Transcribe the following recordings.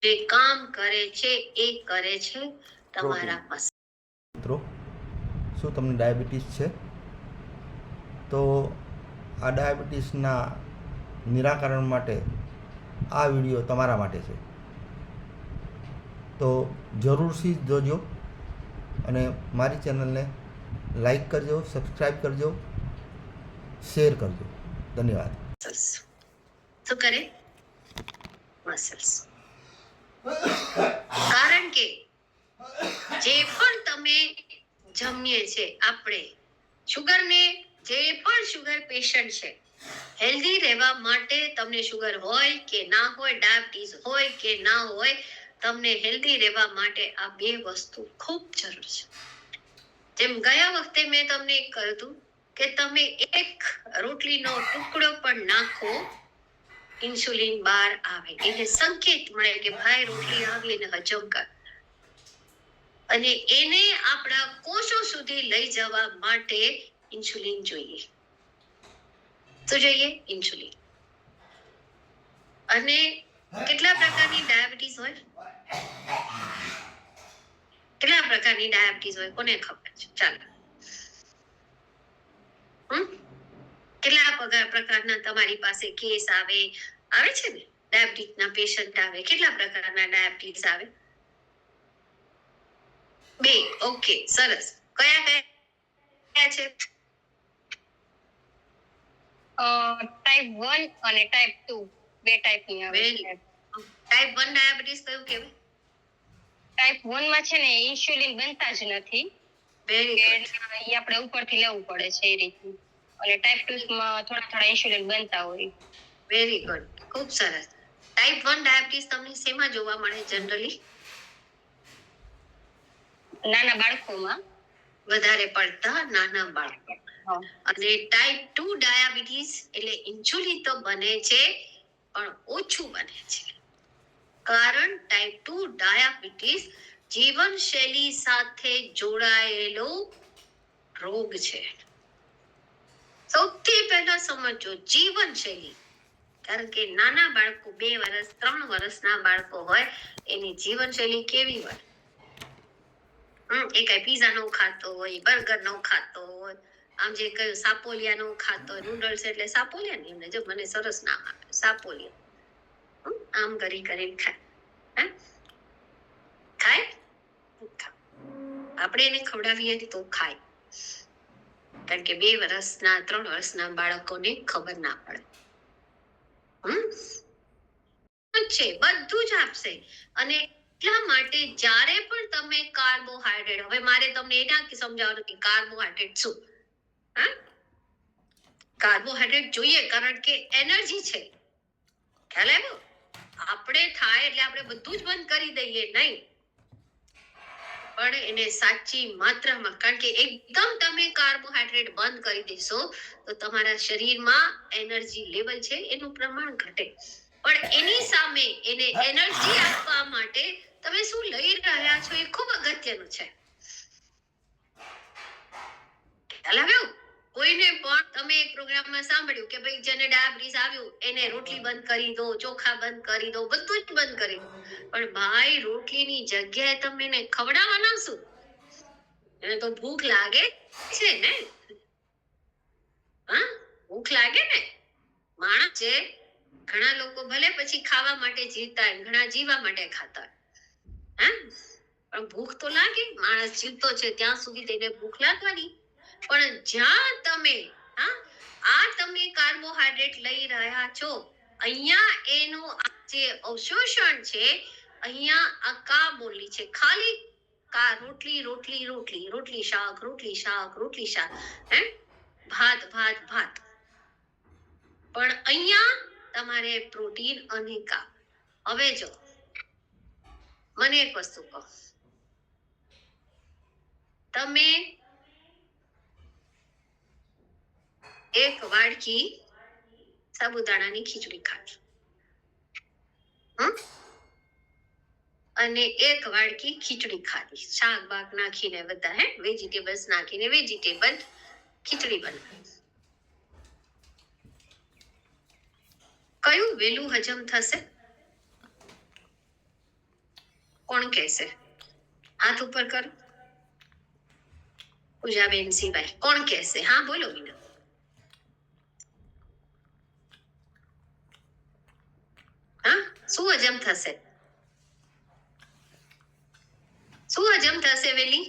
જે કામ કરે છે એ કરે છે તમારા પાસે. મિત્રો, શું તમને ડાયાબિટીસ છે? તો આ ડાયાબિટીસના નિરાકરણ માટે આ વિડીયો તમારા માટે છે. તો જરૂરથી જોજો અને મારી ચેનલને લાઈક કરજો, સબસ્ક્રાઈબ કરજો, શેર કરજો. ધન્યવાદ. શું કરે? મસલ્સ. કારણ કે જે પણ તમે જમીએ છે આપણે શુગરને, જે પણ શુગર પેશન્ટ છે, હેલ્ધી રહેવા માટે તમને શુગર હોય કે ના હોય, ડાયાબિટીસ હોય કે ના હોય, તમને હેલ્ધી રહેવા માટે આ બે વસ્તુ ખૂબ જરૂર છે. જેમ ગયા વખતે મેં તમને કહ્યું હતું કે તમે એક રોટલીનો ટુકડો પણ નાખો, ઇન્સ્યુલિન બહાર આવે, એને સંકેત મળે કે ભાઈ રોટલી આવી અને હજમ કર. અને એને આપણા કોષો સુધી લઈ જવા માટે ઇન્સ્યુલિન જોઈએ. શું જોઈએ? ઇન્સ્યુલિન. અને કેટલા પ્રકારની ડાયાબિટીસ હોય? કેટલા પ્રકારની ડાયાબિટીસ હોય કોને ખબર છે? ચાલો, કેટલા પ્રકારના તમારી પાસે કેસ આવે છે ને? ડાયાબિટીસ ના પેશન્ટ આવે. કેટલા પ્રકારના ડાયાબિટીસ આવે? બે. ઓકે, સરસ. કયા કયા છે? ટાઈપ 1 અને ટાઈપ 2 બે ટાઈપની આવે છે. ટાઈપ 1 ડાયાબિટીસ કયું કહેવાય? ટાઈપ 1 માં છે ને ઇન્સ્યુલિન બનતા જ નથી. Very good. એ આપણે ઉપરથી લેવું પડે છે એ રીતનું. અને ટાઈપ 2 માં થોડા ઇન્સ્યુલિન બનતા હોય. વેરી ગુડ, ખૂબ સરસ. ટાઈપ 1 ડાયાબિટીસ તમને શેમાં જોવા મળે જનરલી? નાના બાળકોમાં. વધારે પડતા નાના બાળકો. અને ટાઈપ 2 ડાયાબિટીસ એટલે ઇન્સ્યુલિન તો બને છે પણ ઓછું બને છે. કારણ ટાઈપ 2 ડાયાબિટીસ જીવનશૈલી સાથે જોડાયેલો રોગ છે. સૌથી પહેલા સમજો જીવનશૈલી. કારણ કે નાના બાળકો 2 વર્ષ 3 વર્ષના બાળકો હોય એની જીવનશૈલી કેવી હોય? એ કઈ પીઝા નો ખાતો હોય, બર્ગર નો ખાતો હોય, આમ જે કયું સાપોલિયા નો ખાતો હોય, નૂડલ્સ એટલે સાપોલિયા ને એમને જો મને સરસ નામ આપે સાપોલિયા. આમ કરી કરીને ખાય. ખાય? આપણે એને ખવડાવીએ તો ખાય. કારણ કે 2 વર્ષના 3 વર્ષના બાળકોને ખબર ના પડે. છે બધું જ આપશે. અને એટલા માટે જ્યારે પણ તમે કાર્બોહાઈડ્રેટ, હવે મારે તમને એ ના સમજાવવાનું કે કાર્બોહાઈડ્રેટ શું? કાર્બોહાઈડ્રેટ જોઈએ કારણ કે એનર્જી છે. ખ્યાલ આવ્યો? આપણે થાય એટલે આપણે બધું જ બંધ કરી દઈએ નહીં, પણ એને સાચી માત્રામાં. કારણ કે એકદમ તમે કાર્બોહાઈડ્રેટ બંધ કરી દેશો તો તમારા શરીરમાં એનર્જી લેવલ છે એનું પ્રમાણ ઘટે. પણ એની સામે એને એનર્જી આપવા માટે તમે શું લઈ રહ્યા છો એ ખૂબ અગત્યનું છે. ખ્યાલ આવ્યો? કોઈને પણ તમે એક પ્રોગ્રામમાં સાંભળ્યું કે ભાઈ જેને ડાયાબિટીસ આવ્યું એને રોટલી બંધ કરી દો, ચોખા બંધ કરી દો, બધું જ બંધ કરી દો. પણ ભાઈ રોટલીની જગ્યાએ તમે એને ખવડાવવાના શું? એને તો ભૂખ લાગે છે ને? ભૂખ લાગે ને? માણસ છે, ઘણા લોકો ભલે પછી ખાવા માટે જીવતા હોય, ઘણા જીવા માટે ખાતા હોય, પણ ભૂખ તો લાગે. માણસ જીવતો છે ત્યાં સુધી તેને ભૂખ લાગવાની. પણ જ્યાં તમે તમે કાર્બોહાઈડ્રેટ લઈ રહ્યા છો, અહીંયા એનું જે અવશોષણ છે, અહીંયા આ કા બોલી છે ખાલી રોટલી રોટલી રોટલી, રોટલી શાક, રોટલી શાક, રોટલી શાક, ભાત ભાત ભાત. પણ અહીંયા તમારે પ્રોટીન અને કા. હવે જો મને એક વસ્તુ કહો, તમે એક વાડકી સાબુદાણાની ખીચડી ખાજો અને એક વાડકી ખીચડી ખાધી, શાક બાક નાખીને બધા વેજીટેબલ્સ નાખીને વેજીટેબલ ખીચડી બનાવી. કયું વેલું હજમ થશે? કોણ કહેશે? હાથ ઉપર કરો. પૂજાબેન સિવાય કોણ કહેશે? હા બોલો મીના. હા, શું હજમ થશે? શું હજમ થશે વેલી?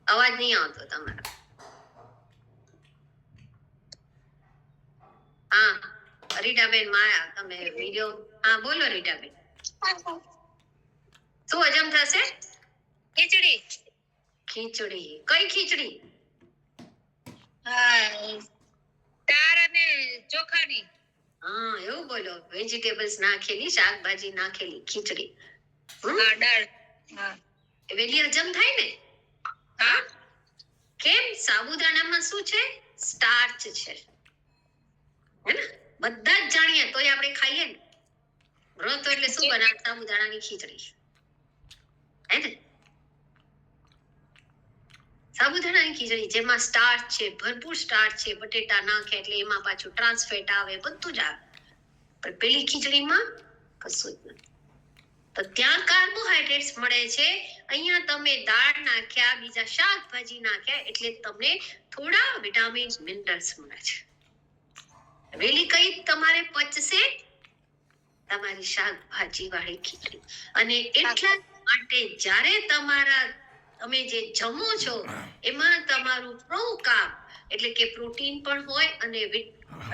અવાજ નહીં આવતો તમારો. હા રીટાબેન માયા તમે વિડિયો. હા બોલો રીટાબેન. શું હજમ થશે? ખીચડી. ખીચડી. કઈ ખીચડી? દાળ અને ચોખાની. હા એવું બોલો. વેજીટેબલ્સ નાખેલી, શાકભાજી નાખેલી ખીચડી. દાળ. હા વેલી હજમ થાય ને? હા. કેમ? સાબુદાણામાં શું છે? સ્ટાર્ચ છે, હે ને? બધા જ જાણીએ તોય આપણે ખાઈએ ને. વ્રત એટલે શું બનાવે? સાબુદાણાની ખીચડી, હે ને? સાબુદાણાની ખીચડી જેમાં સ્ટાર્ચ છે, ભરપૂર સ્ટાર્ચ છે. બટેટા નાખે એટલે એમાં પાછું ટ્રાન્સફેટ આવે, બધું જ આવે. પણ પેલી ખીચડીમાં કશું જ નથી. તો ત્યાં કાર્બોહાઈડ્રેટ્સ મળે છે, અહીંયા તમે દાળ નાખ્યા, બીજા શાકભાજી નાખ્યા એટલે તમને થોડા વિટામિન્સ મિનરલ્સ મળે છે. વેલી કઈ તમારે પચશે? તમારી શાકભાજી વાળી ખીચડી. અને એટલા માટે જ્યારે તમે જે જમો છો એમાં તમારું કામ એટલે કે પ્રોટીન પણ હોય અને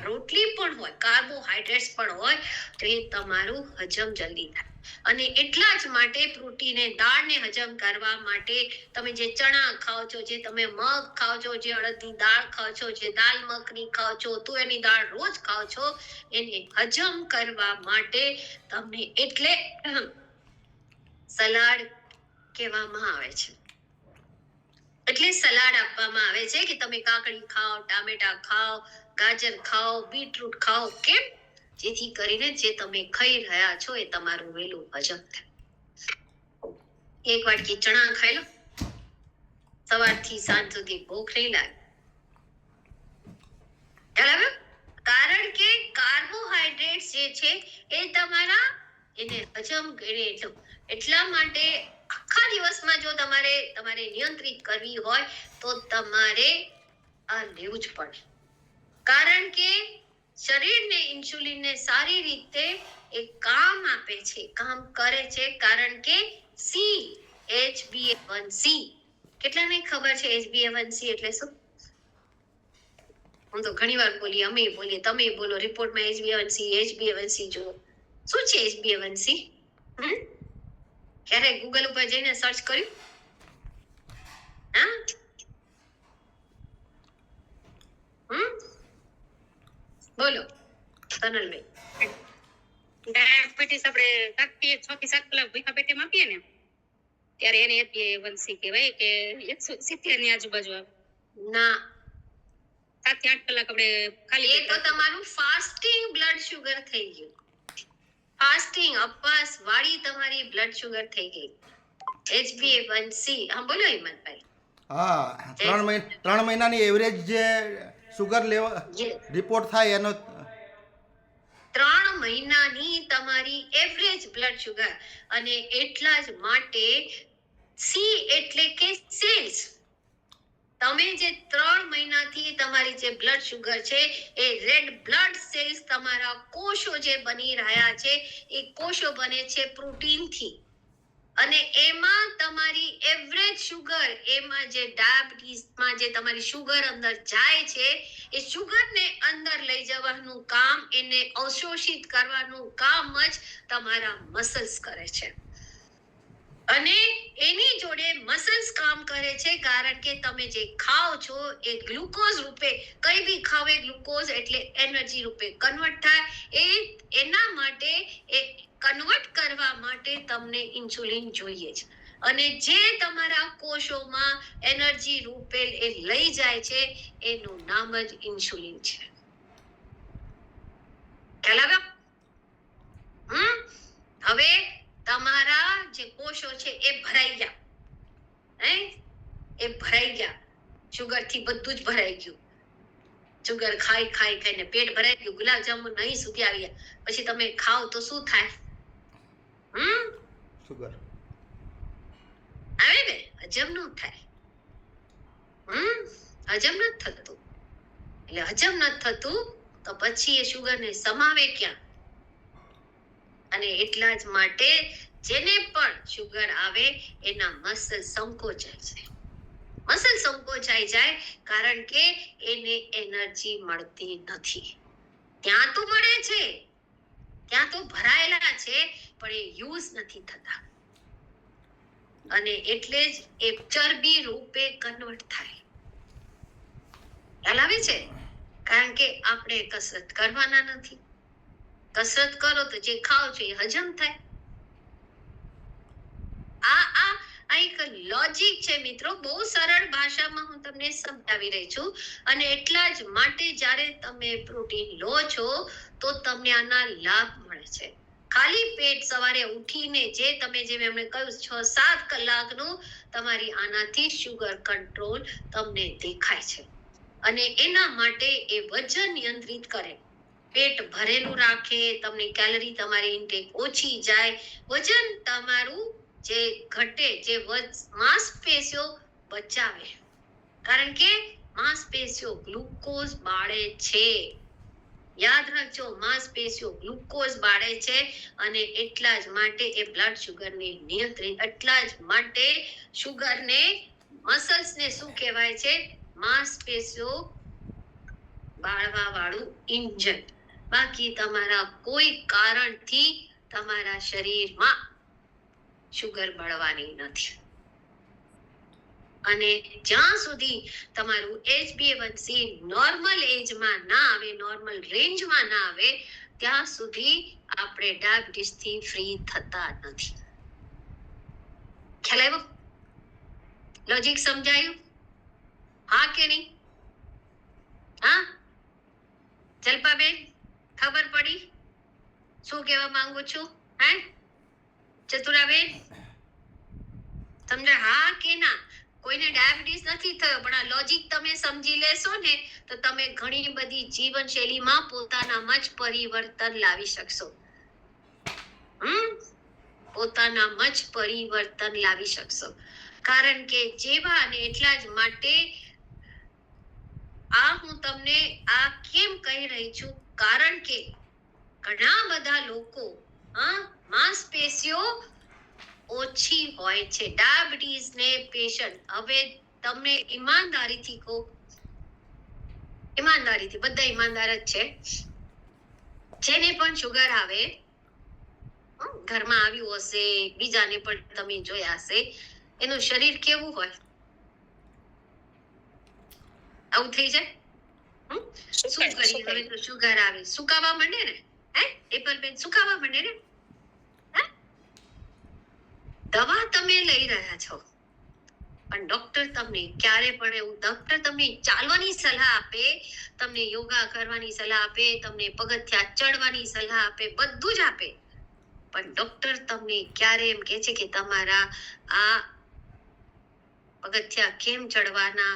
રોટલી પણ હોય, કાર્બોહાઈડ્રેટ્સ પણ હોય, તો એ તમારું હજમ જલ્દી થાય. અને એટલા જ માટે પ્રોટીને દાળને હજમ કરવા માટે તમે જે ચણા ખાઓ છો, જે તમે મગ ખાઓ છો, જે અડદની દાળ ખાઓ છો, જે દાલ મખની ખાઓ છો, તુવેરની દાળ રોજ ખાઓ છો, એને હજમ કરવા માટે તમને એટલે સલાડ કહેવામાં આવે છે. એટલે સલાડ આપવામાં આવે છે કે તમે કાકડી ખાઓ, ટામેટા ખાઓ, ગાજર ખાઓ, બીટરૂટ ખાઓ. કેમ? જેથી કરીને જે તમે ખાઈ રહ્યા છો એ તમારું વહેલું હજમ થાય. એક વાટકી ચણા ખાઈ લો, સવારથી સાંજ સુધી ભૂખ નહીં લાગે. બરાબર? કારણ કે કાર્બોહાઈડ્રેટ્સ જે છે એ તમારા એને હજમ એટલા માટે આખા દિવસમાં જો તમારે નિયંત્રિત કરવી હોય તો તમારે આ લેવું જ પડે. કારણ કે શરીરને ઇન્સ્યુલિનને સારી રીતે એ કામ આપે છે, કામ કરે છે. કારણ કે HbA1c, કેટલાને ખબર છે HbA1c એટલે શું? હું તો ઘણી વાર બોલી, અમે બોલીએ, તમે બોલો, રિપોર્ટમાં HbA1c જુઓ. શું છે HbA1c? ક્યારે ગૂગલ ઉપર જઈને સર્ચ કર્યું? હા બોલો તનલબેન. ડાયાબિટીસ આપણે 6 થી 7 કલાક ભૂખ્યા પેટે આપીએ ને ત્યારે એને HbA1c કહેવાય કે 170 ની આજુબાજુ આવે. ના, 7 થી 8 કલાક આપણે ખાલી એ તો તમારું ફાસ્ટિંગ બ્લડ શુગર થઈ ગયું. ફાસ્ટિંગ અપવાસ વાળી તમારી બ્લડ શુગર થઈ ગઈ. HbA1c. હા બોલો હિંમતભાઈ. હા, 3 મહિનાની એવરેજ જે સુગર લેવલ રિપોર્ટ થાય એનો 3 મહિનાની તમારી એવરેજ બ્લડ શુગર. અને એટલા જ માટે સી એટલે કે સેલ્સ. તમે જે 3 મહિનાથી તમારી જે બ્લડ શુગર છે એ રેડ બ્લડ સેલ્સ, તમારા કોષો જે બની રહ્યા છે એ કોષો બને છે પ્રોટીનથી. અને એમાં તમારી એવરેજ શુગર, એમાં જે ડાયાબિટીસમાં જે તમારી શુગર અંદર જાય છે એ શુગરને અંદર લઈ જવાનું કામ, એને અવશોષિત કરવાનું કામ જ તમારા મસલ્સ કરે છે. અને એની જોડે મસલ્સ કામ કરે છે કારણ કે તમે જે ખાઓ છો એ ગ્લુકોઝ રૂપે, કઈ બી ખાવ એ ગ્લુકોઝ એટલે એનર્જી રૂપે કન્વર્ટ થાય. એના માટે એ કન્વર્ટ કરવા માટે તમને ઇન્સ્યુલિન જોઈએ છે. અને જે તમારા કોષોમાં એનર્જી રૂપે એ લઈ જાય છે એનું નામ જ ઇન્સ્યુલિન છે. ખ્યાલ આવ્યો? હવે તમારા જે કોષો છે એ ભરાઈ ગયા, એ ભરાઈ ગયા. શુગર થી બધું જ ભરાઈ ગયું. શુગર ખાઈને પેટ ભરાઈ ગયું. ગુલાબજાંબુ નહીં સુધી આવી ગયા. પછી તમે ખાઓ તો શું થાય? સુગર આવે ને, હજમ ન થાય. હજમ નથી થતું. એટલે હજમ નથી થતું તો પછી એ શુગરને સમાવે ક્યાં? અને એટલા જ માટે જેને પણ શુગર આવે એના મસલ સંકોચાય છે. મસલ સંકોચાઈ જાય કારણ કે એને એનર્જી મળતી નથી. ત્યાં તો મળે છે, ત્યાં તો ભરાયેલા છે, પણ એ યુઝ નથી થતા અને એટલે જ એ ચરબી રૂપે કન્વર્ટ થાય. ખ્યાલ આવે છે? કારણ કે આપણે કસરત કરવાના નથી. કસરત કરો તો જે ખાઓ છો એ હજમ થાય. આ એક લોજિક છે મિત્રો. બહુ સરળ ભાષામાં હું તમને સમજાવી રહી છું. અને એટલા જ માટે જ્યારે તમે પ્રોટીન લો છો તો તમને આના લાભ મળે છે. ખાલી પેટ સવારે ઉઠીને જે તમે જેમ એમણે કહ્યું 6-7 કલાકનું તમારી આનાથી શુગર કંટ્રોલ તમને દેખાય છે. અને એના માટે એ વજન નિયંત્રિત કરે, પેટ ભરેલું રાખે, તમને કેલરી તમારી ઇન્ટેક ઓછી જાય, વજન તમારું જે ઘટે, જે માંસપેશીઓ બચાવે. કારણ કે માંસપેશીઓ ગ્લુકોઝ બાળે છે. યાદ રાખજો, માંસપેશીઓ ગ્લુકોઝ બાળે છે અને એટલા જ માટે એ બ્લડ શુગરને નિયંત્રિત, એટલા જ માટે શુગરને મસલ્સને શું કહેવાય છે? માંસપેશીઓ બાળવા વાળું ઇન્જન. બાકી તમારા કોઈ કારણથી તમારા શરીરમાં શુગર બળવાની નથી. અને જ્યાં સુધી તમારું HbA1c નોર્મલ એજમાં ના આવે, નોર્મલ રેન્જમાં ના આવે, ત્યાં સુધી આપણે ડાયાબિટીસથી ફ્રી થતા નથી. ખ્યાલ આવ્યો? લોજિક સમજાયું? હા કે નહીં? હા જલ્પાબેન, ખબર પડી શું કહેવા માંગુ છું? હે ચતુરાબેન, સમજા? હા કે ના? કોઈને ડાયાબિટીસ નથી થયો, પણ આ લોજિક તમે સમજી લેશો ને તો તમે ઘણી બધી જીવનશૈલીમાં પોતાનામાં જ પરિવર્તન લાવી શકશો. પોતાનામાં જ પરિવર્તન લાવી શકશો. કારણ કે જેવા અને એટલા જ માટે આ હું તમને આ કેમ કહી રહી છું? કારણ કે ઘણા બધા લોકો માંસપેશીઓ ઓછી હોય છે. ડાયાબિટીસ ને પેશન્ટ, હવે તમને ઈમાનદારીથી કહો, ઈમાનદારીથી, બધા ઈમાનદાર જ છે, જેને પણ શુગર આવે, ઘરમાં આવ્યું હશે, બીજાને પણ તમે જોયા હશે, એનું શરીર કેવું હોય? આવું થઈ જાય. શું કરીએ? હવે તો શુગર આવે, સુકાવા માંડે ને. એપલબેન, સુકાવા માંડે ને. દવા તમે લઈ રહ્યા છો, પણ ડોક્ટર તમને ક્યારે પણ એવું, ડોક્ટર તમને ચાલવાની સલાહ આપે, તમને યોગા કરવાની સલાહ આપે, તમને પગથિયા ચડવાની સલાહ આપે, બધું જ આપે, પણ ડોક્ટર તમને ક્યારે એમ કહે છે કે તમારા આ પગથિયા કેમ ચડવાના,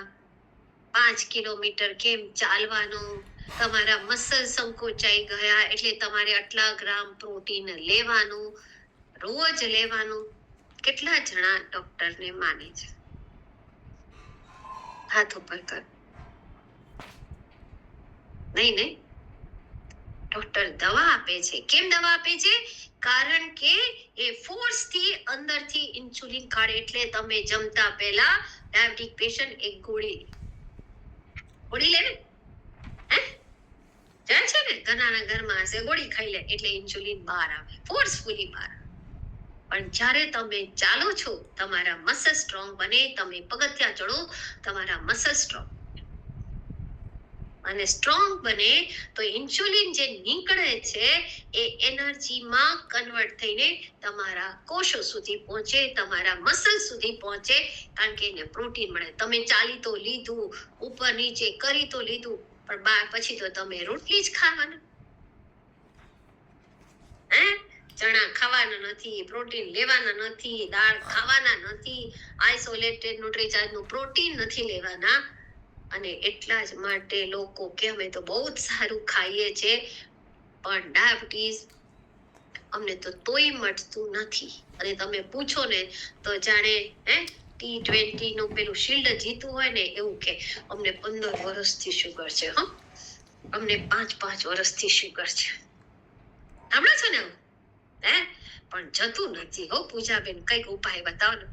5 કિલોમીટર કેમ ચાલવાનું, તમારા મસલ સંકોચાઈ ગયા એટલે તમારે આટલા ગ્રામ પ્રોટીન લેવાનું, રોજ લેવાનું? કેટલા જણા ડોક્ટરને માને છે? હાથ ઉપર કર. નહીં. ડોક્ટર દવા આપે છે. કેમ દવા આપે છે? કારણ કે એ ફોર્સ થી અંદરથી ઇન્સ્યુલિન કાઢે. એટલે તમે જમતા પહેલા ડાયાબિટીક પેશન્ટ એક ગોળી લે ને, જાય છે ને, ઘણાના ઘરમાં હશે, ગોળી ખાઈ લે એટલે ઇન્સ્યુલિન બહાર આવે, ફોર્સફુલી બહાર આવે. પણ જ્યારે તમે ચાલો છો, તમારા મસલ સ્ટ્રોંગ બને, તમે પગથિયા ચડો, તમારા મસલ સ્ટ્રોંગ અને સ્ટ્રોંગ બને તો ઇન્સ્યુલિન જે નીકળે છે એ એનર્જીમાં કન્વર્ટ થઈને તમારા કોષો સુધી પહોંચે, તમારા મસલ સુધી પહોંચે, કારણ કે એને પ્રોટીન મળે. તમે ચાલી તો લીધું, ઉપર નીચે કરી તો લીધું, પણ પછી તો તમે રોટલી જ ખાવાના. ચણા ખાવાના નથી, પ્રોટીન લેવાના નથી, દાળ ખાવાના નથી, આઇસોલેટેડ ન્યુટ્રીચાર્જનું પ્રોટીન નથી લેવાના. અને એટલા જ માટે લોકો કે અમે તો બહુ જ સારું ખાઈએ છીએ, પણ ડાયાબિટીસ અમને તો તોય મળતું નથી. અને તમે પૂછો ને તો જાણે T20 નું પેલું શિલ્ડ જીતવું હોય ને એવું કે અમને 15 વર્ષથી શુગર છે. અમને 5 વર્ષથી શુગર છે. સાંભળો છો ને? પણ જતું નથી હો પૂજાબેન, કઈક ઉપાય બતાવો ને.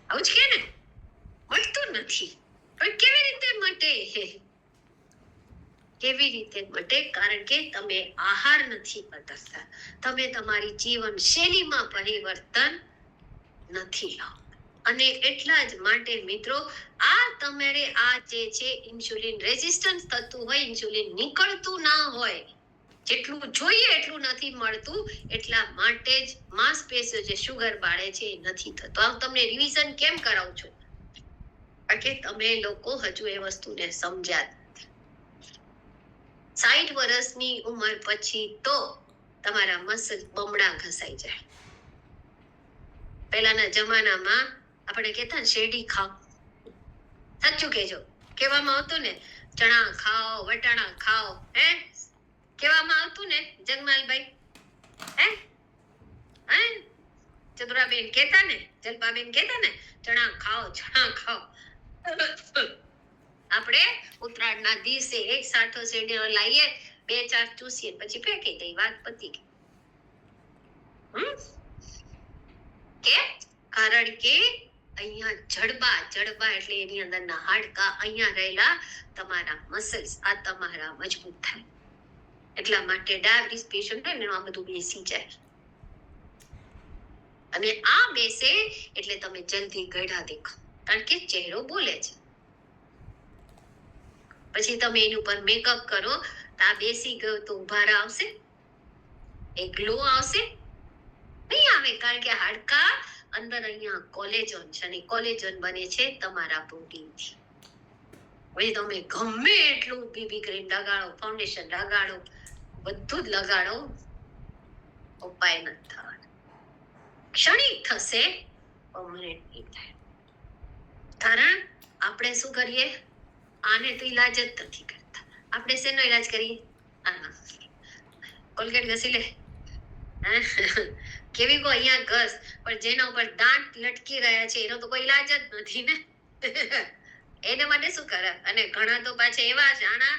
આવું જ કે ને, મળતું નથી. પણ કેવી રીતે મટે? કેવી રીતે મટે? કારણ કે તમે આહાર નથી બદલતા, તમે તમારી જીવન શૈલીમાં પરિવર્તન નથી લાવતા. અને એટલા જ માટે મિત્રો, આ તમારે આ જે છે ઇન્સ્યુલિન રેઝિસ્ટન્સ થતું હોય, ઇન્સ્યુલિન નીકળતું ના હોય, જેટલું જોઈએ એટલું નથી મળતું, એટલા માટે જ માંસપેશીઓ જે શુગર બાળે છે એ નથી થતું. આ તમને રિવિઝન કેમ કરાવું છું? કારણ કે તમે લોકો હજુ એ વસ્તુને સમજ્યા. 60 વર્ષની ઉંમર પછી તો તમારા મસલ બમણા ઘસાઈ જાય. પહેલાના જમાનામાં આપણે કહેતા ને શેરડી ખાઓ, સાચું કહેજો, કહેવામાં આવતું ને ચણા ખાઓ, વટાણા ખાઓ, કહેવામાં આવતું ને જગમાલભાઈ, ચતુરાબેન કહેતા ને, જલપાબેન કહેતા ને ચણા ખાઓ, ચણા ખાઓ. આપણે ઉત્તરાયણના દિવસે એક સાથો શેરડીનો લાવીએ, 2-4 ચૂસીએ, પછી ફેંકી દઈ, વાત પતી ગઈ. કે કારણ કે અહીંયા જડબા એટલે એની અંદરના હાડકા, અહીંયા રહેલા તમારા મસલ્સ આ તમારા મજબૂત થાય. એટલા માટે ડાયાબિટીસ પેશન્ટ હોય ને આ બધું બેસી જાય. અને આ બેસે એટલે તમે જલ્દી ગળા દેખો, કારણ કે ચહેરો બોલે છે. પછી તમે એની ઉપર મેકઅપ કરો તો આ બેસી ગયો તો ઉભારા આવશે, એ ગ્લો આવશે? નહીં આવે, કારણ કે હાડકા અંદર અહીંયા કોલેજન છે, અને કોલેજન બને છે તમારા પ્રોટીનથી. હવે તમે ગમે એટલું બીબી ક્રીમ લગાડો, ફાઉન્ડેશન લગાડો, બધું જ લગાડો, ઉપાય નથી થવાનો. ક્ષણિક થશે, પરમનન્ટ નહીં થાય. કારણ આપણે શું કરીએ? આને તો ઈલાજ જ નથી કરતા. આપણે શેનો ઈલાજ કરીએ? આના કોલગેટ ઘસી લે, કેવી કો અહીંયા ઘસ, પણ જેના ઉપર દાંત લટકી રહ્યા છે એનો તો કોઈ ઈલાજ જ નથી ને. એને માટે શું કરે? અને ઘણા તો પાછા એવા જાણા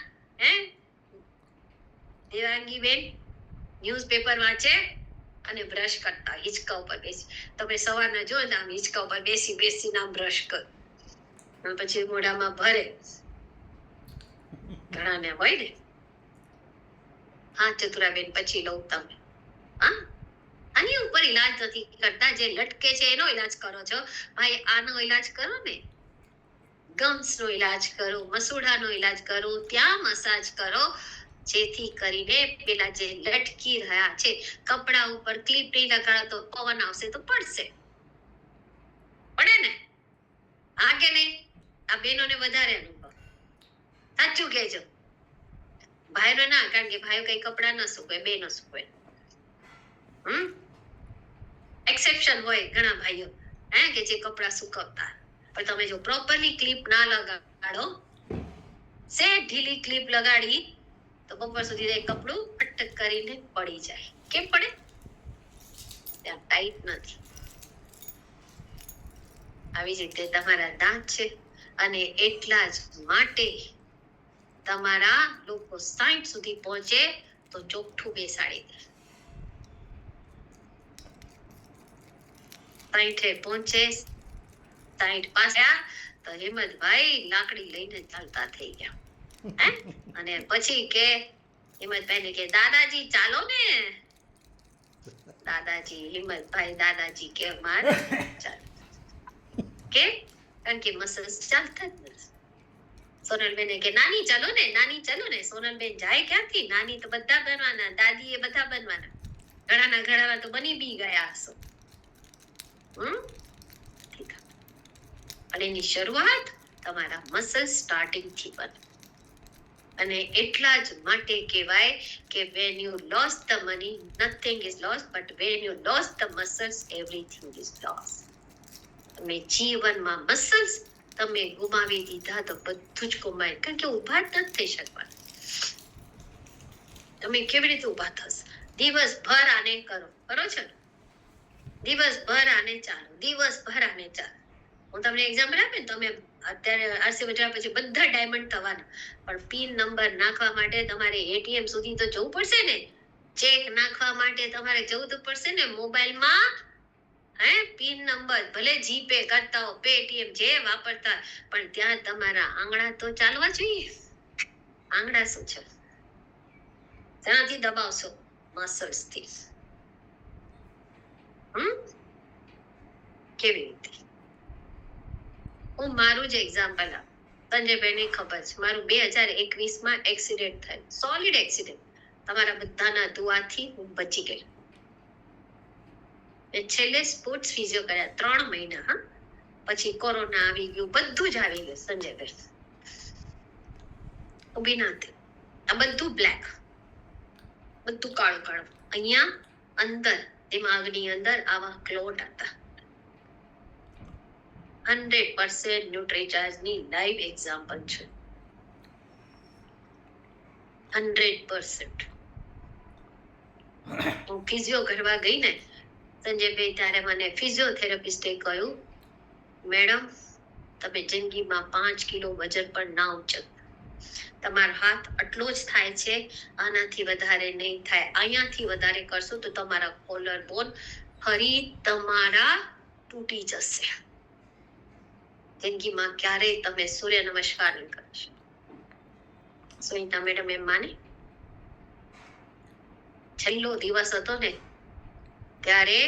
દેવાંગીબેન ન્યૂઝપેપર વાંચે અને બ્રશ કરતા હિંચકા ઉપર બેસી. તમે સવારના જો ને આમ હિંચકા ઉપર બેસી આમ બ્રશ કર, પછી મોઢામાં ભરે. ઘણાને હોય ને. હા ચતુરાબેન, પછી લઉં તમે. આની ઉપર ઈલાજ નથી કરતા, જે લટકે છે એનો ઈલાજ કરો છો. ભાઈ આનો ઈલાજ કરો ને, ગમ્સ નો ઈલાજ કરો, મસૂડાનો ઈલાજ કરો, ત્યાં મસાજ કરો, જેથી કરીને પેલા જે લટકી રહ્યા છે, કપડા ઉપર ક્લિપ નહીં લગાડો તો પવન આવશે તો પડશે, પડે ને? હા કે નહીં? આ બહેનોને વધારે અનુભવ, સાચું કહેજો. ભાઈનો ના, કારણ કે ભાઈઓ કઈ કપડા ન સુકવે, બે ન સુકવે. એક્સેપ્શન હોય ઘણા ભાઈઓ કે જે કપડા સુકવતા, પણ તમે જો પ્રોપરલી ક્લિપ ના લગાડો, સે ઢીલી ક્લિપ લગાડી તો બપોર સુધી કપડું અટક કરીને પડી જાય. કેમ પડે? ત્યાં ટાઈટ નથી. આવી જ રીતે તમારા દાંત છે, અને એટલા જ માટે તમારા લોકો 60 સુધી પહોંચે તો ચોખ્ઠું બેસાડી દે. 60 પહોંચે, 60 પાછા તો હિંમતભાઈ લાકડી લઈને ચાલતા થઈ ગયા. અને પછી કે હિંમતભાઈ ને કે દાદાજી ચાલો ને. દાદાજી હિંમતભાઈ દાદાજી કે મારે ચાલો કે, કારણ કે મસલ્સ ચાલતા જ નથી. સોનલબેન કે નાની ચાલો ને, નાની ચાલો ને. સોનલબેન જાય ક્યાંથી? નાની તો બધા બનવાના, દાદી એ બધા બનવાના. ઘણાના ઘણા તો બની બી ગયા હશો. અને એની શરૂઆત તમારા મસલ સ્ટાર્ટિંગ થી બને. અને એટલા જ માટે કહેવાય કે when you lost the money nothing is lost, but when you lost the muscles everything is lost. તમે જીવનમાં મસલ્સ તમે ગુમાવી દીધા તો બધું જ ગુમાય, કારણ કે ઉભા જ નથી થઈ શકવાનું. તમે કેવી રીતે ઉભા થશો? દિવસભર આને કરો છો ને? દિવસભર આને ચાલો. હું તમને એક્ઝામ્પલ આપીને તમે અત્યારે આરસી બજાર પછી બધા ડાયમંડ થવાના, પણ પિન નંબર નાખવા માટે તમારે એટીએમ સુધી તો જવું પડશે ને, ચેક નાખવા માટે તમારે જવું તો પડશે ને મોબાઈલમાં. પિન નંબર ભલે જીપે કરતા હો, પેટીએમ જે વાપરતા, પણ ત્યાં તમારા આંગળા તો ચાલવા જોઈએ. આંગળા શું છે? ત્યાંથી દબાવશો મસલ્સ થી. કેવી રીતે? હું મારું જ એક્ઝામ્પલ આપું. સંજયભાઈને ખબર છે, મારું 2021માં એક્સિડન્ટ થયું, સોલિડ એક્સિડન્ટ. તમારા બધાના દુઆથી હું બચી ગઈ. છેલ્લે સ્પોર્ટ્સ ફિઝિયો કર્યા 3 મહિના. પછી કોરોના આવી ગયું, બધું જ આવી ગયું. સંજયભાઈ ઉભી ના થઈ. આ બધું બ્લેક, બધું કાળું કાળું. અહીંયા અંદર દિમાગની અંદર આવા ક્લોટ હતા. 100% ન્યુટ્રીચાર્જની લાઈવ એક્ઝામ્પલ છે. 100%. હું ફિઝિયો કરવા ગઈ ને સંજયભાઈ, ત્યારે મને ફિઝિયોથેરાપિસ્ટે કહ્યું, મેડમ તમે જિંદગીમાં 5 કિલો વજન પણ ના ઉચક. તમારો હાથ આટલો જ થાય છે, આનાથી વધારે નહીં થાય. અહીંયાથી વધારે કરશો તો તમારા કોલર બોન ફરી તમારા તૂટી જશે. જિંદગીમાં ક્યારેય તમે સૂર્ય નમસ્કાર નહીં કરશો. સુનીતા મેડમ એમ માને. છેલ્લો દિવસ હતો ને ત્યારે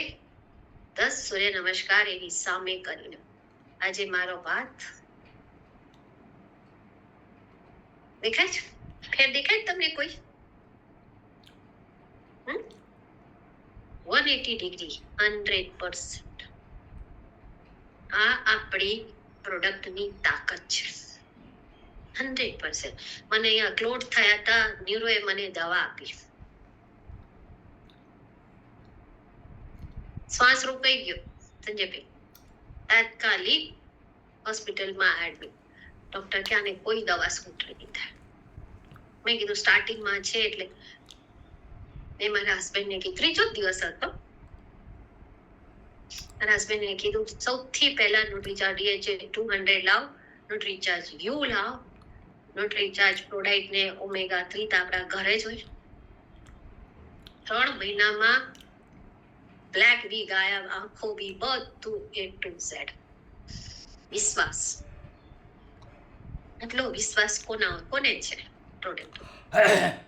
10 સૂર્ય નમસ્કાર એની સામે કરીને. આજે મારો હાથ દેખાય છે? ફેર દેખાય તમને કોઈ? 180 ડિગ્રી, 100%. આ આપણી પ્રોડક્ટની તાકાત છે. 100%. મને અહીંયા ક્લોટ થયા હતા, ન્યુરોએ મને દવા આપી. શ્વાસ રોકાઈ ગયો સંજયભાઈ, તાત્કાલિક હોસ્પિટલમાં એડમિટ. ડોક્ટર કે આને કોઈ દવા સૂટ નહીં થાય. મેં કીધું સ્ટાર્ટિંગમાં છે એટલે. મેં મારા હસબન્ડને કીધું, ત્રીજો દિવસ હતો. મારા હસબન્ડને કીધું સૌથી પહેલા ન્યુટ્રીચાર્જ DHA 200 લાવ, ન્યુટ્રીચાર્જ યુ લાવ, ન્યુટ્રીચાર્જ પ્રોડાઇટ ને ઓમેગા 3 તો આપણા ઘરે જ હોય. 3 મહિનામાં બ્લેક બી ગાયબ, આંખો બી, બધું A to Z. વિશ્વાસ, એટલો વિશ્વાસ કોને છે પ્રોડક્ટ?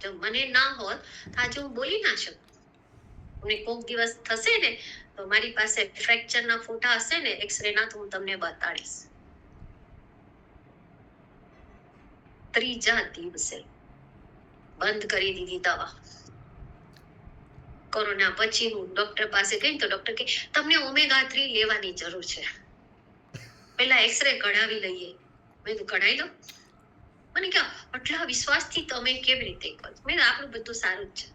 જો મને ના હોત આજે હું બોલી ના શકું. મને કોક દિવસ થશે ને તો મારી પાસે ફ્રેક્ચર ના ફોટા હશે ને, એક્સરે ના, તો હું તમને બતાડીશ. ત્રીજા દિવસે બંધ કરી દીધી દવા. કોરોના પછી હું ડોક્ટર પાસે ગઈ તો ડોક્ટર કે તમને ઓમેગા 3 લેવાની જરૂર છે, પેલા એક્સરે કઢાવી લઈએ. મેં તો કઢાવી દો. મને કે આટલા વિશ્વાસથી તમે કેવી રીતે કરો? મેં આપણું બધું સારું જ છે.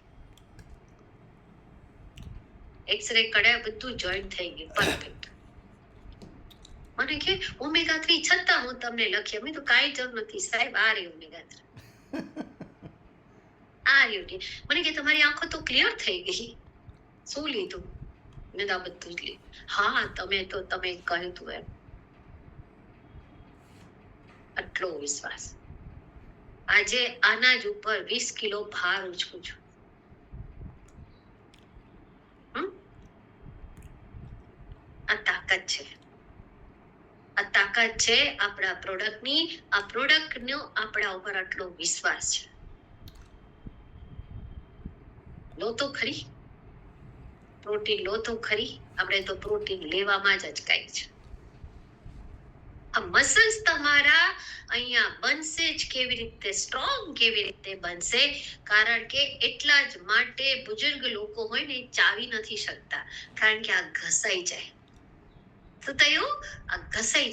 એક્સરે કઢાયા, બધું જોઈન્ટ થઈ ગયું, પરફેક્ટ. મને કે ઓમેગા 3 છતાં હું તમને લખી. મેં તો કાંઈ જરૂર નથી સાહેબ, આ રે ઓમેગા 3 આ રહ્યું. મને કે તમારી આંખો તો ક્લિયર થઈ ગઈ. શું લીધું? મેં તો બધું જ લીધું. હા તમે કહ્યું તું એમ. આટલો વિશ્વાસ. આજે આના જ ઉપર 20 કિલો ભાર ઉચકું છું. આ તાકાત છે. આ તાકાત છે આપણા પ્રોડક્ટની. આ પ્રોડક્ટનો આપણા ઉપર આટલો વિશ્વાસ છે. લો તો ખરી, પ્રોટીન લો તો ખરી. આપણે તો પ્રોટીન લેવામાં જ અચકાય છે. આ મસલ્સ તમારા અહીંયા બનશે જ કેવી રીતે, સ્ટ્રોંગ કેવી રીતે બનશે? કારણ કે એટલા જ માટે બુજુર્ગ લોકો હોય ને ચાવી નથી શકતા, કારણ કે આ ઘસાઈ જાય. તો થયું, આ ઘસાઈ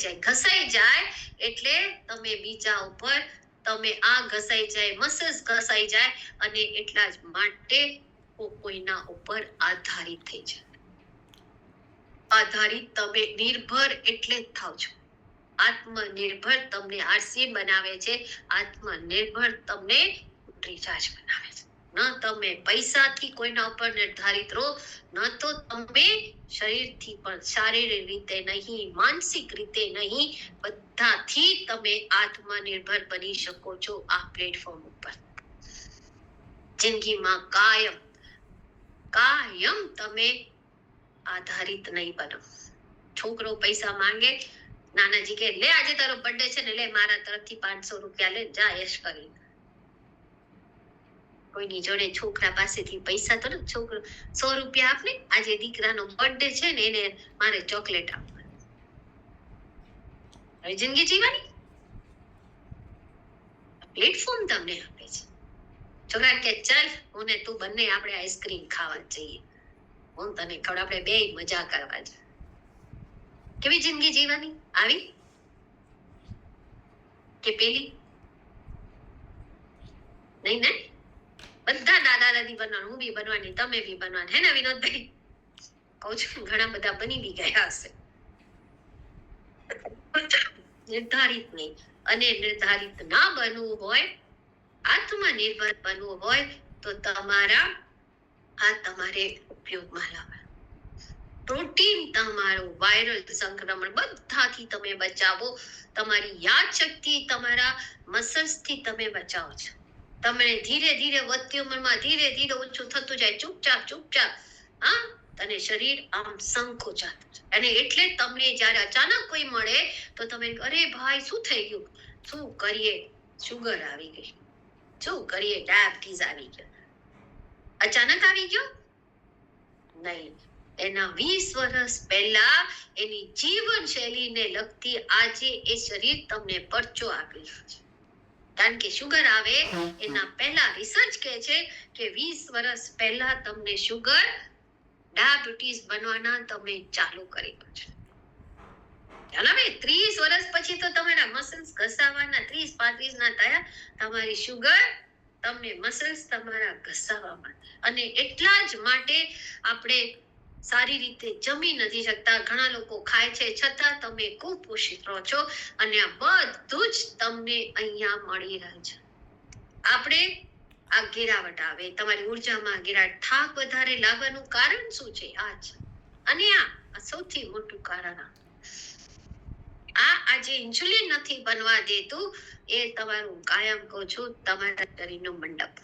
જાય એટલે તમે બીજા ઉપર, તમે આ ઘસાઈ જાય, મસલ્સ ઘસાઈ જાય, અને એટલા જ માટે કોઈના ઉપર આધારિત થઈ જાય. આધારિત તમે નિર્ભર એટલે જ થાવ છો. આત્મનિર્ભર તમને આરસી બનાવે છે, આત્મનિર્ભર તમને રિચાર્જ બનાવે છે. ન તમે પૈસાથી કોઈના ઉપર નિર્ધારિત રહો, ન તો તમે શરીરથી પણ, શારીરિક રીતે નહીં, માનસિક રીતે નહીં, બધાથી તમે આત્મનિર્ભર બની શકો છો આ પ્લેટફોર્મ ઉપર. જિંદગીમાં કાયમ તમે આધારિત નહીં બનો. છોકરો પૈસા માંગે, નાનાજી કે લે આજે તારો બર્થડે છે ને, લે મારા તરફથી 500 રૂપિયા લે, જા યશ કરી. કોઈની જોડે છોકરા પાસેથી પૈસા તો ને, છોકરો 100 રૂપિયા આપને, આજે દીકરાનો બર્થડે છે ને એને મારે ચોકલેટ આપવાની. હવે જિંદગી જીવવાની પ્લેટફોર્મ તમને આપે છે. છોકરા કે ચાલ હું ને તું બંને આપણે આઈસ્ક્રીમ ખાવા જઈએ, હું તને ખવડાવું, આપણે બે મજા કરવા છે. કેવી જિંદગી જીવવાની? આવી કે પેલી? નહીં ને? બધા દાદા દાદી બનવાનું, હું બી બનવાની, તમે બી બનવાનું, હે ને વિનોદભાઈ? કહું છું ઘણા બધા બની બી ગયા હશે. નિર્ધારિત નહીં, અને નિર્ધારિત ના બનવું હોય, આત્મનિર્ભર બનવું હોય તો તમારે ઉપયોગમાં લાવવા. પ્રોટીન તમારું વાયરલ સંક્રમણ બધાથી તમે બચાવો. તમારી યાદ શક્તિ, તમારા મસલ્સ થી તમે બચાવો છો. તમે ધીરે ધીરે વધતી ઉંમરમાં ધીરે ધીરે ઓછું થતું જાય, ચૂપચાપ તને શરીર આમ સંકોચાતું છે. અને એટલે તમને જયારે અચાનક કોઈ મળે તો તમે અરે ભાઈ શું થઈ ગયું, શું કરીએ, શુગર આવી ગઈ, શું કરીએ, ડાયાબિટીસ આવી ગયો. અચાનક આવી ગયો નહીં, એના 20 વર્ષ પહેલા એની જીવનશૈલીને લગતી આજે એ શરીર તમને પરચો આપી રહ્યું છે. કારણ કે શુગર આવે એના પહેલા રિસર્ચ કહે છે કે 20 વર્ષ પહેલા તમને શુગર, ડાયાબિટીસ બનવાના તમે ચાલુ કરી દો છો. હવે 30 વર્ષ પછી તો તમારા મસલ્સ ઘસાવાના, 30-35 ના થયા, તમારી શુગર, તમને મસલ્સ તમારા ઘસાવામાં. અને એટલા જ માટે આપણે સારી રીતે જમી નથી શકતા. ઘણા લોકો ખાય છે છતાં તમે કુપોષિત રહો છો, અને આ બધું જ તમને અહીંયા મળી રહે છે. આપણે આ ગિરાવટ આવે, તમારી ઉર્જામાં ગિરાવટ, થાક વધારે લાગવાનું કારણ શું છે? આ છે. અને આ સૌથી મોટું કારણ આજે ઇન્સ્યુલિન નથી બનવા દેતું, એ તમારું કાયમ કહું છું તમારા શરીરનું મંડપ.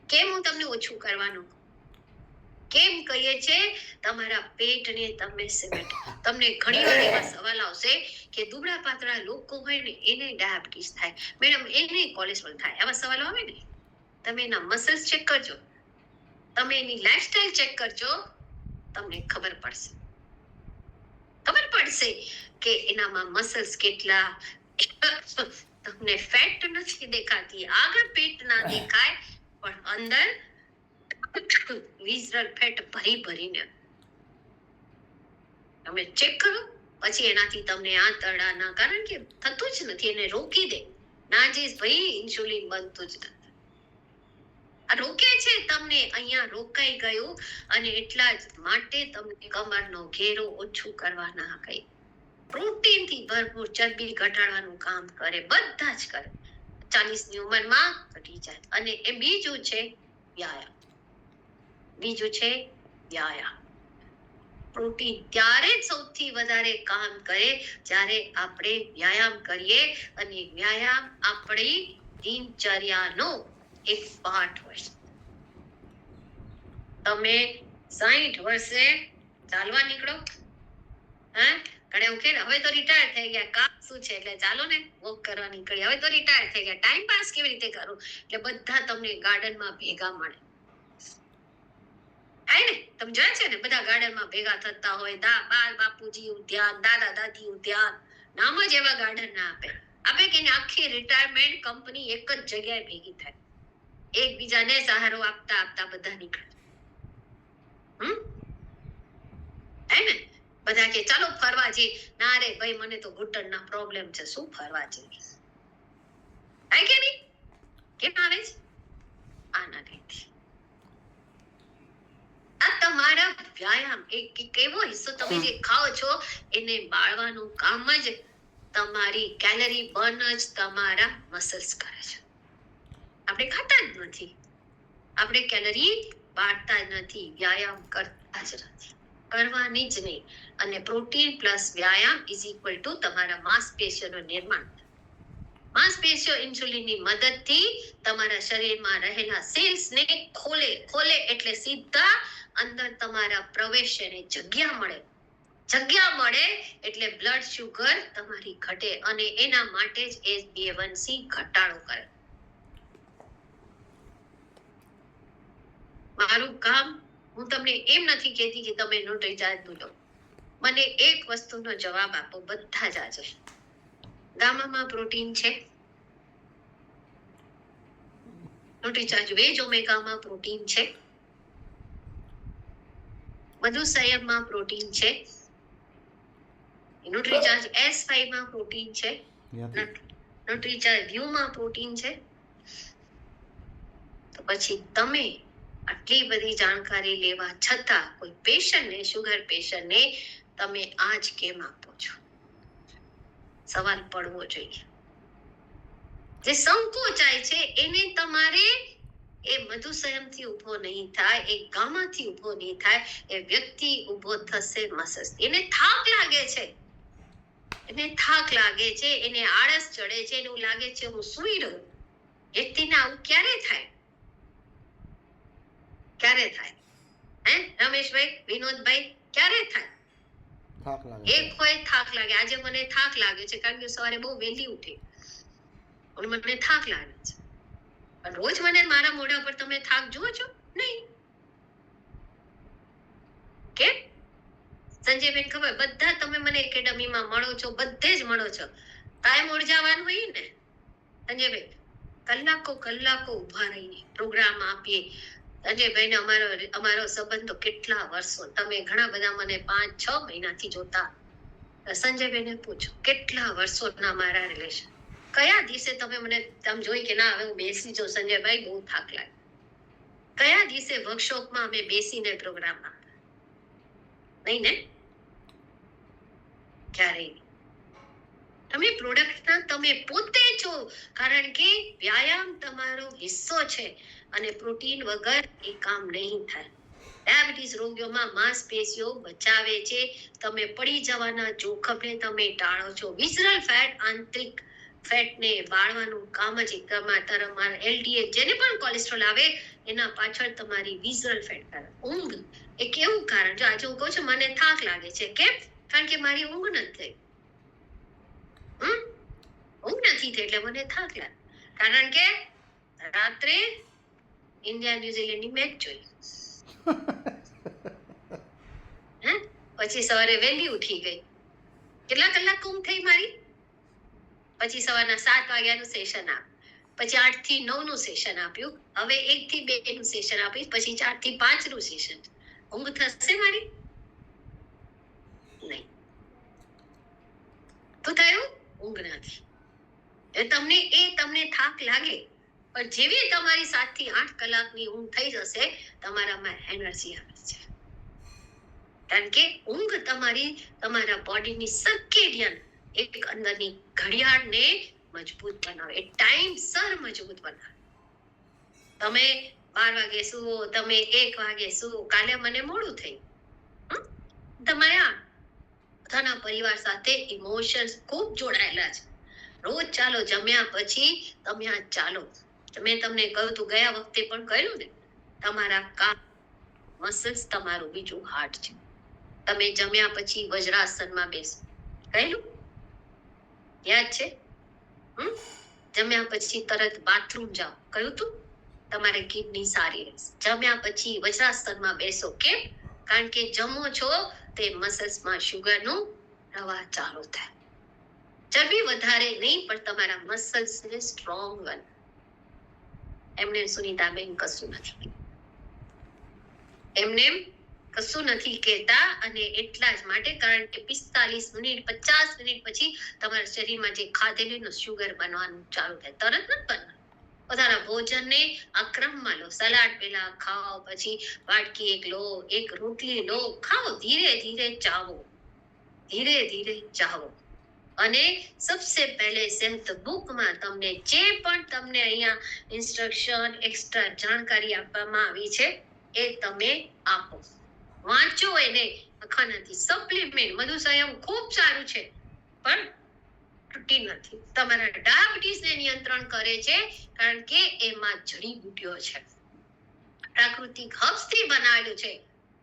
કેમ હું તમને ઓછું કરવાનું કેમ કહીએ છે? તમારા પેટને તમે સિમેન્ટ. તમને ઘણી વાર એવા સવાલ આવશે કે દુબળા પાતળા લોકો હોય ને એને ડાયાબિટીસ થાય, મેડમ એને કોલેસ્ટ્રોલ થાય, આવા સવાલો આવે ને. તમે એના મસલ્સ ચેક કરજો, તમે એની લાઈફસ્ટાઈલ ચેક કરજો, તમને ખબર પડશે કે એનામાં મસલ્સ કેટલા. તમને ફેટ નથી દેખાતી, આગળ પેટ ના દેખાય, પણ અંદર વિઝરલ ફેટ ભરીને તમે ચેક કરો. પછી એનાથી તમને આ તડાના, કારણ કે થતું જ નથી, એને રોકી દે. ના જે ભાઈ ઇન્સ્યુલિન બનતું જ નથી, આ રોકે છે તમને, અહીંયા રોકાઈ ગયું. અને એટલા જ માટે તમને કમરનો ઘેરો ઓછું કરવાના કઈ, પ્રોટીન થી ભરપૂર ચરબી ઘટાડવાનું કામ કરે, બધા જ કરે. 40 ની ઉંમરમાં ઘટી જાય. અને એ બીજું છે વ્યાયામ. પ્રોટીન ત્યારે જ સૌથી વધારે કામ કરે જ્યારે આપણે વ્યાયામ કરીએ, અને વ્યાયામ આપણી દિનચર્યાનો એક પાર્ટ હોય. તમે 60 વર્ષે ચાલવા નીકળો, ઘણા એવું કે હવે તો રિટાયર થઈ ગયા, કામ શું છે એટલે ચાલો ને વોક કરવા નીકળી. હવે તો રિટાયર થઈ ગયા, ટાઈમ પાસ કેવી રીતે કરું? એટલે બધા તમને ગાર્ડનમાં ભેગા મળે. ને તમે જોયા છે ને, બધા ગાર્ડનમાં ભેગા થતા હોય, બાલ બાપુજી ઉદ્યાન, દાદા દાદી ઉદ્યાન, નામ જ એવા ગાર્ડન ના આપે કે આખી રિટાયરમેન્ટ કંપની એક જ જગ્યાએ ભેગી થાય, એકબીજાને સહારો આપતા આપતા બધા નીકળે. ને બધા કે ચાલો ફરવા જઈએ. ના રે ભાઈ, મને તો ઘૂંટણના પ્રોબ્લેમ છે, શું ફરવા જઈએ? આય કે નહીં? કેમ આવે છે? આના લીધે. આ તમારા વ્યાયામ, એક એવો હિસ્સો તમે જે ખાઓ છો એને બાળવાનું કામ જ તમારી કેલરી બર્ન જ તમારા મસલ્સ કરે છે. આપણે ખાતા જ નથી. આપણે કેલરી બાળતા જ નથી, વ્યાયામ કરતા જ નથી, કરવાની જ નહીં. અને પ્રોટીન પ્લસ વ્યાયામ ઇઝ ઇક્વલ ટુ તમારા માંસપેશીઓનું નિર્માણ. માંસપેશીઓ ઇન્સ્યુલિનની મદદથી તમારા શરીરમાં રહેલા સેલ્સને ખોલે એટલે સીધા અંદર તમારા પ્રવેશને જગ્યા મળે. જગ્યા મળે એટલે બ્લડ શુગર તમારી ઘટે અને એના માટે જ HbA1c ઘટાડો કરે. મારું કામ, હું તમને એમ નથી કહેતી કે તમે ન્યુટ્રીચાર્જ લો. મને એક વસ્તુનો જવાબ આપો બધા જ આજે. ગામામાં પ્રોટીન છે, ન્યુટ્રીચાર્જ વેજ ઓમેગામાં પ્રોટીન છે, મધુસંયમમાં પ્રોટીન છે, ન્યુટ્રીચાર્જ S5 માં પ્રોટીન છે, ન્યુટ્રીચાર્જ વ્યુમાં પ્રોટીન છે. તો પછી તમે આટલી બધી જાણકારી લેવા છતાં કોઈ પેશન્ટને, શુગર પેશન્ટને તમે આજ કેમ આપો છો? સવાલ પડવો જોઈએ. જે સંકોચાય છે એને તમારે, એ મધુસંયમથી ઉભો નહીં થાય, એ ગામાથી ઉભો નહીં થાય, એ વ્યક્તિ ઉભો થશે મસસ. એને થાક લાગે છે, એને આળસ ચડે છે, એવું લાગે છે હું સૂઈ રહું. વ્યક્તિને આવું ક્યારે થાય? હે રમેશભાઈ, વિનોદભાઈ, ક્યારે થાય? એક હોય થાક લાગે. આજે મને થાક લાગે છે કારણ કે સવારે બહુ વહેલી ઉઠી અને મને થાક લાગે છે. પણ રોજ મને મારા મોઢા પર તમે થાક જુઓ છો? નહીં. કેમ? સંજયબેન ખબર, બધા તમે મને એકેડમીમાં મળો છો, બધે જ મળો છો. કાયમ ઉર્જાવાન હોય ને સંજયભાઈ? કલાકો ઉભા રહીને પ્રોગ્રામ આપીએ. સંજયભાઈ ને અમારો સંબંધ તો કેટલા વર્ષો, તમે ઘણા બધા મને 5-6 મહિનાથી જોતા. સંજયભાઈને પૂછો કેટલા વર્ષોના મારા રિલેશન. કયા દિવસે તમે મને તમે જોઈ કે ના હવે હું બેસી જાઉં સંજયભાઈ બહુ થાક લાગે? કયા દિવસે વર્કશોપમાં અમે બેસીને પ્રોગ્રામ આપ્યા? નહીં ને? ક્યારેય. તમે પ્રોડક્ટના તમે પોતે છો, કારણ કે વ્યાયામ તમારો હિસ્સો છે અને પ્રોટીન વગર એ કામ નહીં થાય. ડાયાબિટીસ રોગીઓમાં માંસપેશીઓ બચાવે છે, તમે પડી જવાના જોખમને તમે ટાળો છો. વિસરલ ફેટ, આંતરિક ફેટને બાળવાનું કામ જ તમારા LDL, જેને પણ કોલેસ્ટ્રોલ આવે એના પાછળ તમારી વિસરલ ફેટ કારણ. ઊંઘ એક એવું કારણ, જો આજે હું કહું છું મને થાક લાગે છે, કેમ? કારણ કે મારી ઊંઘ નથી થઈ. ઊંઘ નથી થઈ એટલે મને થાક લાગે. કારણ કે રાત્રે ઇન્ડિયા ન્યુઝીલેન્ડની મેચ જોઈ, પછી સવારે વહેલી ઉઠી ગઈ. કેટલા કલાક ઊંઘ થઈ મારી? પછી સવારના 7 વાગ્યાનું સેશન આપ્યું, પછી 8 થી 9 નું સેશન આપ્યું, હવે 1 થી 2 નું સેશન આપીશ, પછી 4 થી 5 નું સેશન. ઊંઘ થશે મારી? નહીં. તો થયું ઊંઘ નથી. તમને થાક લાગે, પણ જેવી તમારી 7 થી 8 કલાકની ઊંઘ થઈ જશે, તમારામાં એનર્જી આવે છે. કારણ કે ઊંઘ તમારા બોડીની સર્કેડિયન એક અંદરની ઘડિયાળને મજબૂત બનાવે, એ ટાઈમસર મજબૂત બનાવે. તમે 12 વાગે સુવો, તમે 1 વાગે સુવો, કાલે મને મોડું થયું. તમારા બધાના પરિવાર સાથે ઇમોશન્સ ખૂબ જોડાયેલા છે. રોજ ચાલો, જમ્યા પછી તમે આ ચાલો. મેં તમને કહ્યું તું, ગયા વખતે પણ કહ્યું ને, તમારા કામ મસલ્સ તમારું બીજું હાર્ટ છે. તમે જમ્યા પછી વજ્રાસનમાં બેસો, કહેલું યાદ છે? જમ્યા પછી તરત બાથરૂમ જાઓ, કહ્યું તું? તમારે કિડની સારી રહેશે. જમ્યા પછી વજ્રાસનમાં બેસો, કેમ? કારણ કે જમો છો તે મસલ્સમાં શુગરનું પ્રવાહ ચાલુ થાય. ચરબી વધારે નહીં, પણ તમારા મસલ્સને સ્ટ્રોંગ બને. એમને સુનીતાબેન કશું નથી, એમને કશું નથી કહેતા. અને એટલા જ માટે, કારણ કે 45 મિનિટ 50 મિનિટ પછી તમારા શરીરમાં જે ખાધેલું શુગર બનવાનું ચાલુ થાય. તરત નથી બનવાનું. પોતાના ભોજનને આ ક્રમમાં લો. સલાડ પેલા ખાઓ, પછી વાટકી 1 લો, 1 રોટલી લો, ખાઓ. ધીરે ધીરે ચાવો, ધીરે ધીરે ચાવો. અને સબસે પહેલે સેલ્ફ બુકમાં તમને જે પણ તમને અહીંયા ઇન્સ્ટ્રક્શન એક્સ્ટ્રા જાણકારી આપવામાં આવી છે એ તમે આપો, વાંચો એને અખાનાથી. સપ્લિમેન્ટ મધુસંયમ ખૂબ સારું છે પણ તૂટી નથી. તમારા ડાયાબિટીસને નિયંત્રણ કરે છે કારણ કે એમાં જડીબુટ્ટીઓ છે, પ્રાકૃતિક હર્બ્સથી બનાવેલું છે.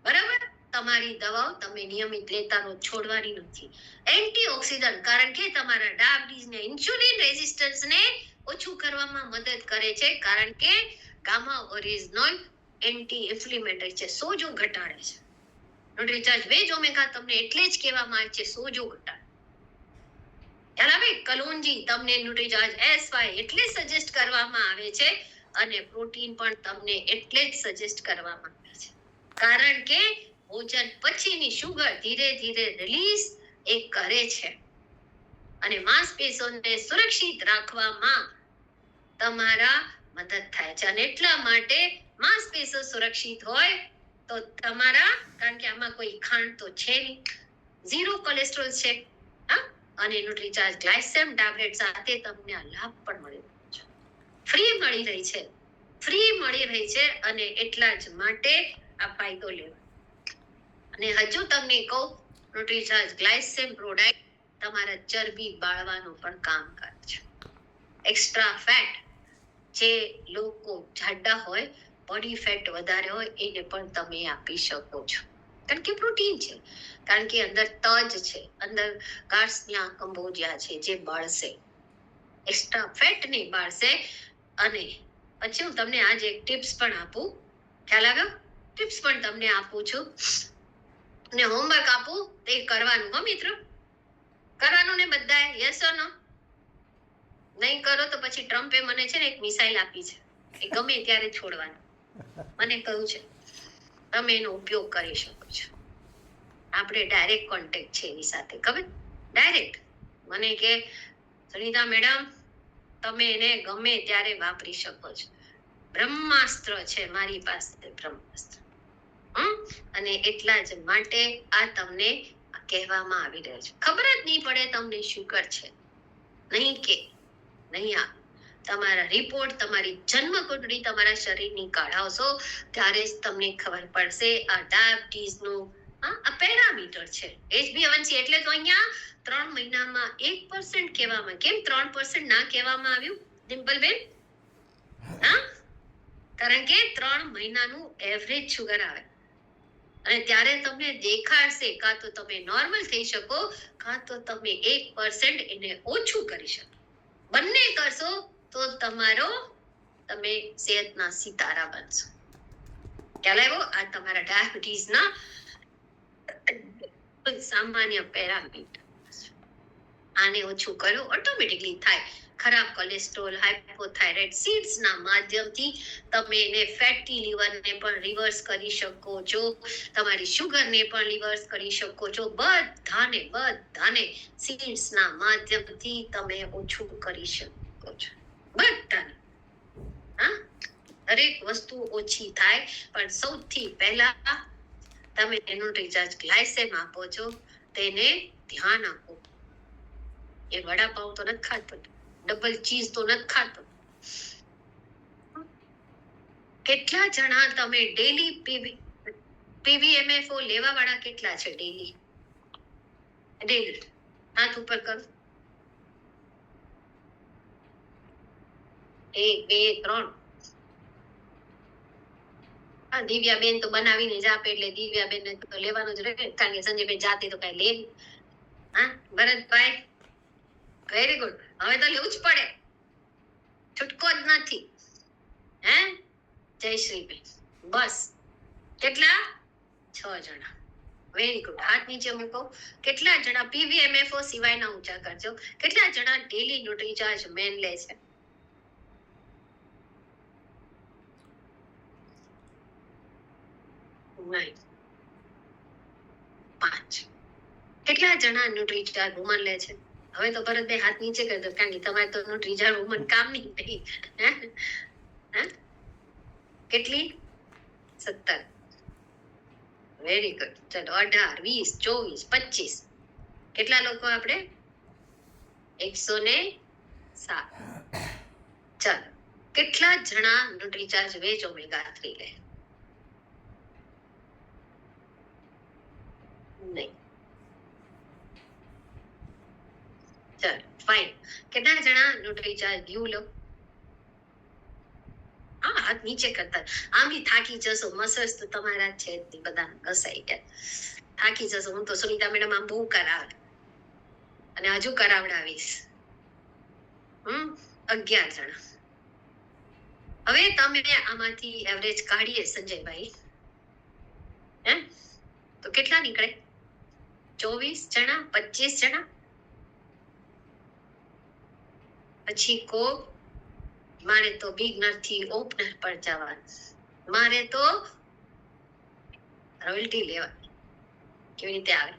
બરાબર, તમારી દવાઓ તમે નિયમિત લેતા છોડવાની નથી. એન્ટીઓક્સિડન્ટ કારણ કે તમારા ડાયાબિટીસને ઇન્સ્યુલિન રેઝિસ્ટન્સને ઓછું કરવામાં મદદ કરે છે કારણ કે ગામા ઓરિજિનોલ એન્ટી ઇન્ફ્લેમેટરી છે, સોજો ઘટાડે છે. ન્યુટ્રીચાર્જ વેજ ઓમેગા તમને એટલે જ કહેવામાં આવે છે સોજો ઘટાડે. ખ્યાલ આવે? કલોન્જી તમને ન્યુટ્રીચાર્જ SY એટલે સજેસ્ટ કરવામાં આવે છે અને પ્રોટીન પણ તમને એટલે જ સજેસ્ટ કરવામાં આવે છે કારણ કે ભોજન પછીની શુગર ધીરે ધીરે રિલીઝ એ કરે છે અને માંસપેશીઓને સુરક્ષિત રાખવામાં તમારા મદદ થાય છે. અને એટલા માટે માંસપેશીઓ સુરક્ષિત હોય તો તમારા, કારણ કે આમાં કોઈ ખાંડ તો છે નહીં, 0 કોલેસ્ટ્રોલ છે, અને ન્યુટ્રીચાર્જ ગ્લાયસેમ ટેબ્લેટ સાથે તમને આ લાભ પણ મળી રહ્યો છે, ફ્રી મળી રહી છે અને એટલા જ માટે આ ફાયદો લેવો. અને હજુ તમને કહું, ન્યુટ્રીચાર્જ ગ્લાયસેમ પ્રોડક્ટ તમારા ચરબી બાળવાનું પણ કામ કરે છે. એક્સ્ટ્રા ફેટ, જે લોકો જાડા હોય, બોડી ફેટ વધારે હોય, એને પણ તમે આપી શકો છો કારણ કે પ્રોટીન છે, કારણ કે અંદર તજ છે, અંદર ગાર્સનિયા કંબોજિયા છે જે બાળશે, એક્સ્ટ્રા ફેટ નહીં બાળશે. અને પછી હું તમને આજે એક ટિપ્સ પણ આપું, ખ્યાલ આવ્યો? ટિપ્સ પણ તમને આપું છું અને હોમવર્ક આપું તે કરવાનું. હો મિત્રો, કરવાનું ને બધાએ, યસ ઓર નો? નહીં કરો તો પછી ટ્રમ્પે મને છે ને એક મિસાઇલ આપી છે, એ ગમે ત્યારે છોડવાનું. મને કહ્યું છે તમે એનો ઉપયોગ કરી શકો છો. આપણે ડાયરેક્ટ કોન્ટેક્ટ છે એની સાથે, ખબર? ડાયરેક્ટ મને કે સુનિતા મેડમ તમે એને ગમે ત્યારે વાપરી શકો છો, બ્રહ્માસ્ત્ર છે મારી પાસે, બ્રહ્માસ્ત્ર. અને એટલા જ માટે આ તમને કહેવામાં આવી રહ્યો છે. ખબર જ નહીં પડે તમને શુગર છે, નહીં કે નહીં. આ તમારા રિપોર્ટ, તમારી જન્મ કુંડળી તમારા શરીરની કાઢાવશો ત્યારે જ તમને ખબર પડશે આ ડાયાબિટીસનું આ પેરામીટર છે. HbA1c એટલે તો અહીંયા 3 મહિનામાં 1% કહેવામાં. કેમ 3% ના કહેવામાં આવ્યું ડિમ્પલબેન? કારણ કે 3 મહિનાનું એવરેજ શુગર આવે અને ત્યારે તમને દેખાડશે કાં તો તમે નોર્મલ થઈ શકો કાં તો તમે 1% એને ઓછું કરી શકો. બંને કરશો તો તમે સેહતના સિતારા બનશો. ખ્યાલ આવ્યો? આ તમારા ડાયાબિટીસના સામાન્ય પેરામીટર. આને ઓછું કરો, ઓટોમેટિકલી થાય. ખરાબ કોલેસ્ટ્રોલ, હાઇપોથાઇરોઇડ સીડ્સના માધ્યમથી તમે એને ફેટી લીવરને પણ રિવર્સ કરી શકો છો, તમારી શુગરને પણ રિવર્સ કરી શકો છો. બધાને સીડ્સના માધ્યમથી તમે ઓછું કરી શકો છો. બધાને દરેક વસ્તુ ઓછી થાય પણ સૌથી પહેલા તમે ન્યુટ્રીચાર્જ ગ્લાયસેમ આપો છો તેને ધ્યાન આપો. એ વડાપાવ તો નથી ખાતો, ડબલ ચીઝ તો નથી ખાતો. કેટલા જણા તમે ડેલી PVMFO લેવા વાળા કેટલા છે? ડેલી હાથ ઉપર કરો. 1 2 3. દિવ્યાબેન તો બનાવીને જ આપે એટલે દિવ્યાબેન ને તો લેવાનું જ રહે, કારણ કે સંજયબેન જાતે તો કઈ લે. Bharatbhai very good. હવે તો લેવું જ પડે, છૂટકો જ નથી. જયશ્રીબેન બસ કેટલા? 6 જણા. Very good. હાથ નીચે મૂકો. કેટલા જણા PVMFO સિવાયના ઊંચા કરજો. કેટલા જણા ડેલી ન્યુટ્રીચાર્જ મેન લે છે? નહીં. 5. કેટલા જણા ન્યુટ્રીચાર્જ વુમન લે છે? હવે તો ભરતભાઈ હાથ નીચે કરી દો, કારણ કે તમારે તો ન્યુટ્રીચાર્જ વુમન કામ નહીં. કેટલી? 17. Very good. ચલો 18 20 24 25. કેટલા લોકો આપણે? 107. ચાલો, કેટલા જણા ન્યુટ્રીચાર્જ વેજ ઓમેગા 3 લે? નહીં. ચાલો ફાઇન. કેટલા જણા ન્યુટ્રીચાર્જ યુ લો? હા, હાથ નીચે કરતા. આમ બી થાકી જશો, મસલ્સ તો તમારા જ છે બધા ઘસાઈ ગયા. થાકી જશો. હું તો સુનીતા મેડમ આમ બહુ કરાવે અને હજુ કરાવડાવીશ. 11 જણા. હવે તમે આમાંથી એવરેજ કાઢીએ સંજયભાઈ, હે તો કેટલા નીકળે? 24 જણા, 25 જણા. પછી કો મારે તો બિગનર થી ઓપનર પર જવાનું, મારે તો રોયલ્ટી લેવાની. કેવી રીતે આવે?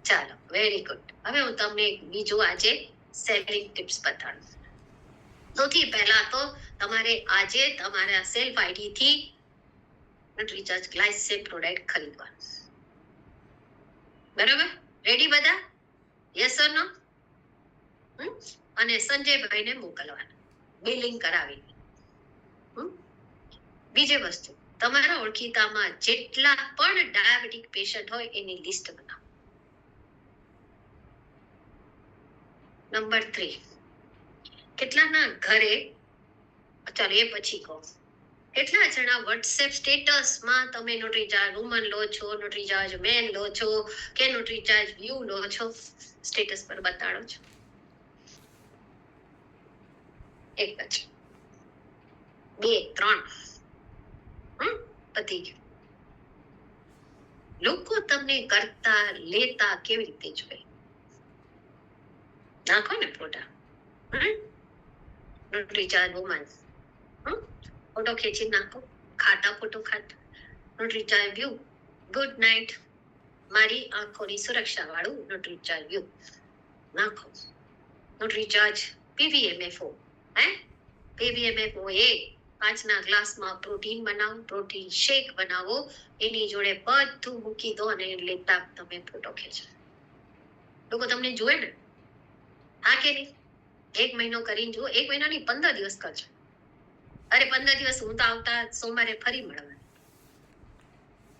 ચાલો, વેરી ગુડ. હવે હું તમને બીજું આજે સેલિંગ ટિપ્સ બતાડું. સૌથી પહેલા તો તમારે આજે તમારા સેલ્ફ આઈડી થી ન્યુટ્રીચાર્જ ગ્લાયસેમ પ્રોડક્ટ ખરીદવાનું. બરાબર? રેડી બધા? યસ ઓર નો? અને સંજયભાઈને મોકલવાનું બિલિંગ કરાવીને. બીજી વસ્તુ, તમારા ઓળખીતામાં જેટલા પણ ડાયાબિટીક પેશન્ટ હોય એની લિસ્ટ બનાવો. નંબર 3, કેટલાના ઘરે, ચાલો એ પછી કહો, કેટલા જણા વોટ્સએપ સ્ટેટસમાં તમે ન્યુટ્રીચાર્જ વુમન લો છો, ન્યુટ્રીચાર્જ મેન લો છો કે ન્યુટ્રીચાર્જ વ્યુ લો છો, સ્ટેટસ પર બતાડો છો? એક જ, 2, 3. પતી ગયું. લોકો તમને કરતા લેતા કેવી રીતે જોઈ? નાખો ને ફોટા. ન્યુટ્રીચાર્જ વુમન, ફોટો ખેંચી નાખો. ખાટા ફોટો ખાટા. ન્યુટ્રીચાર્જ વ્યુ, ગુડ નાઇટ, મારી આંખોની સુરક્ષા વાળું ન્યુટ્રીચાર્જ વ્યુ નાખો. ન્યુટ્રીચાર્જ પીવીએમએફઓ, પીવીએમએફઓ એ 5ના ગ્લાસમાં પ્રોટીન બનાવો, પ્રોટીન શેક બનાવો, એની જોડે બધું મૂકી દો અને લેતા તમે ફોટો ખેંચો. લોકો તમને જોવે ને, હા કે નહીં? 1 મહિનો કરીને જુઓ. 1 મહિના નહીં, 15 દિવસ કરજો. અરે 15 દિવસ હું તો આવતા સોમવારે ફરી મળવા.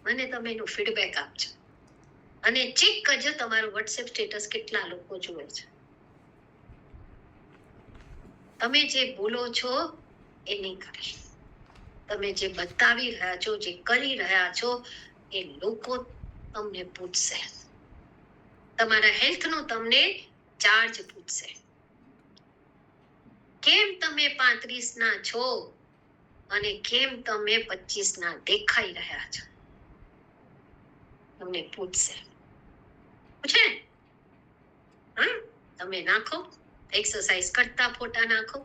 મને તમે એનું ફીડબેક આપજો અને ચેક કરજો તમારું વોટ્સએપ સ્ટેટસ કેટલા લોકો જુએ છે. તમે જે બોલો છો એ નહીં કરે. તમે જે બતાવી રહ્યા છો, જે કરી રહ્યા છો, એ લોકો તમને પૂછશે. તમારા હેલ્થનો તમને ચાર્જ પૂછશે. કેમ તમે 35ના છો અને કેમ તમે 25ના દેખાઈ રહ્યા છો? તમને પૂછશે. પૂછે? તમે નાખો. એક્સરસાઇઝ કરતા ફોટા નાખો.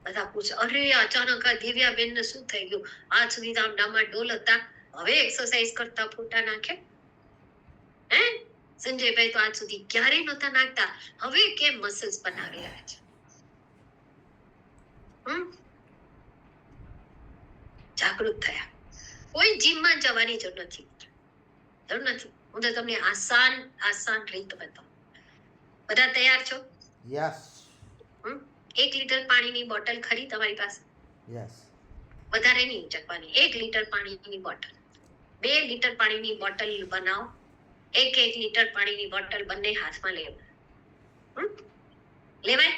બધા પૂછે, અરે અચાનક આ દિવ્યાબેન ને શું થઈ ગયું? આજ સુધી આમ ડામાડોલ હતા, હવે એક્સરસાઇઝ કરતા ફોટા નાખે? હે સંજયભાઈ તો આજ સુધી ક્યારેય નહોતા નાખતા, હવે કેમ મસલ્સ બનાવી રહ્યા છે? જાગૃત થયા. કોઈ જીમમાં જવાની જરૂર નથી. હું તો તમને આસાન રીત બતાવું. બધા તૈયાર છો? યસ. 1 લીટર પાણીની બોટલ ખરી તમારી પાસે? યસ. વધારે નહીં ઉચકવાની. 1 લીટર પાણીની બોટલ, 2 લીટર પાણીની બોટલ બનાવો. 1 લીટર પાણીની બોટલ બંને હાથમાં લેવાય. લેવાય?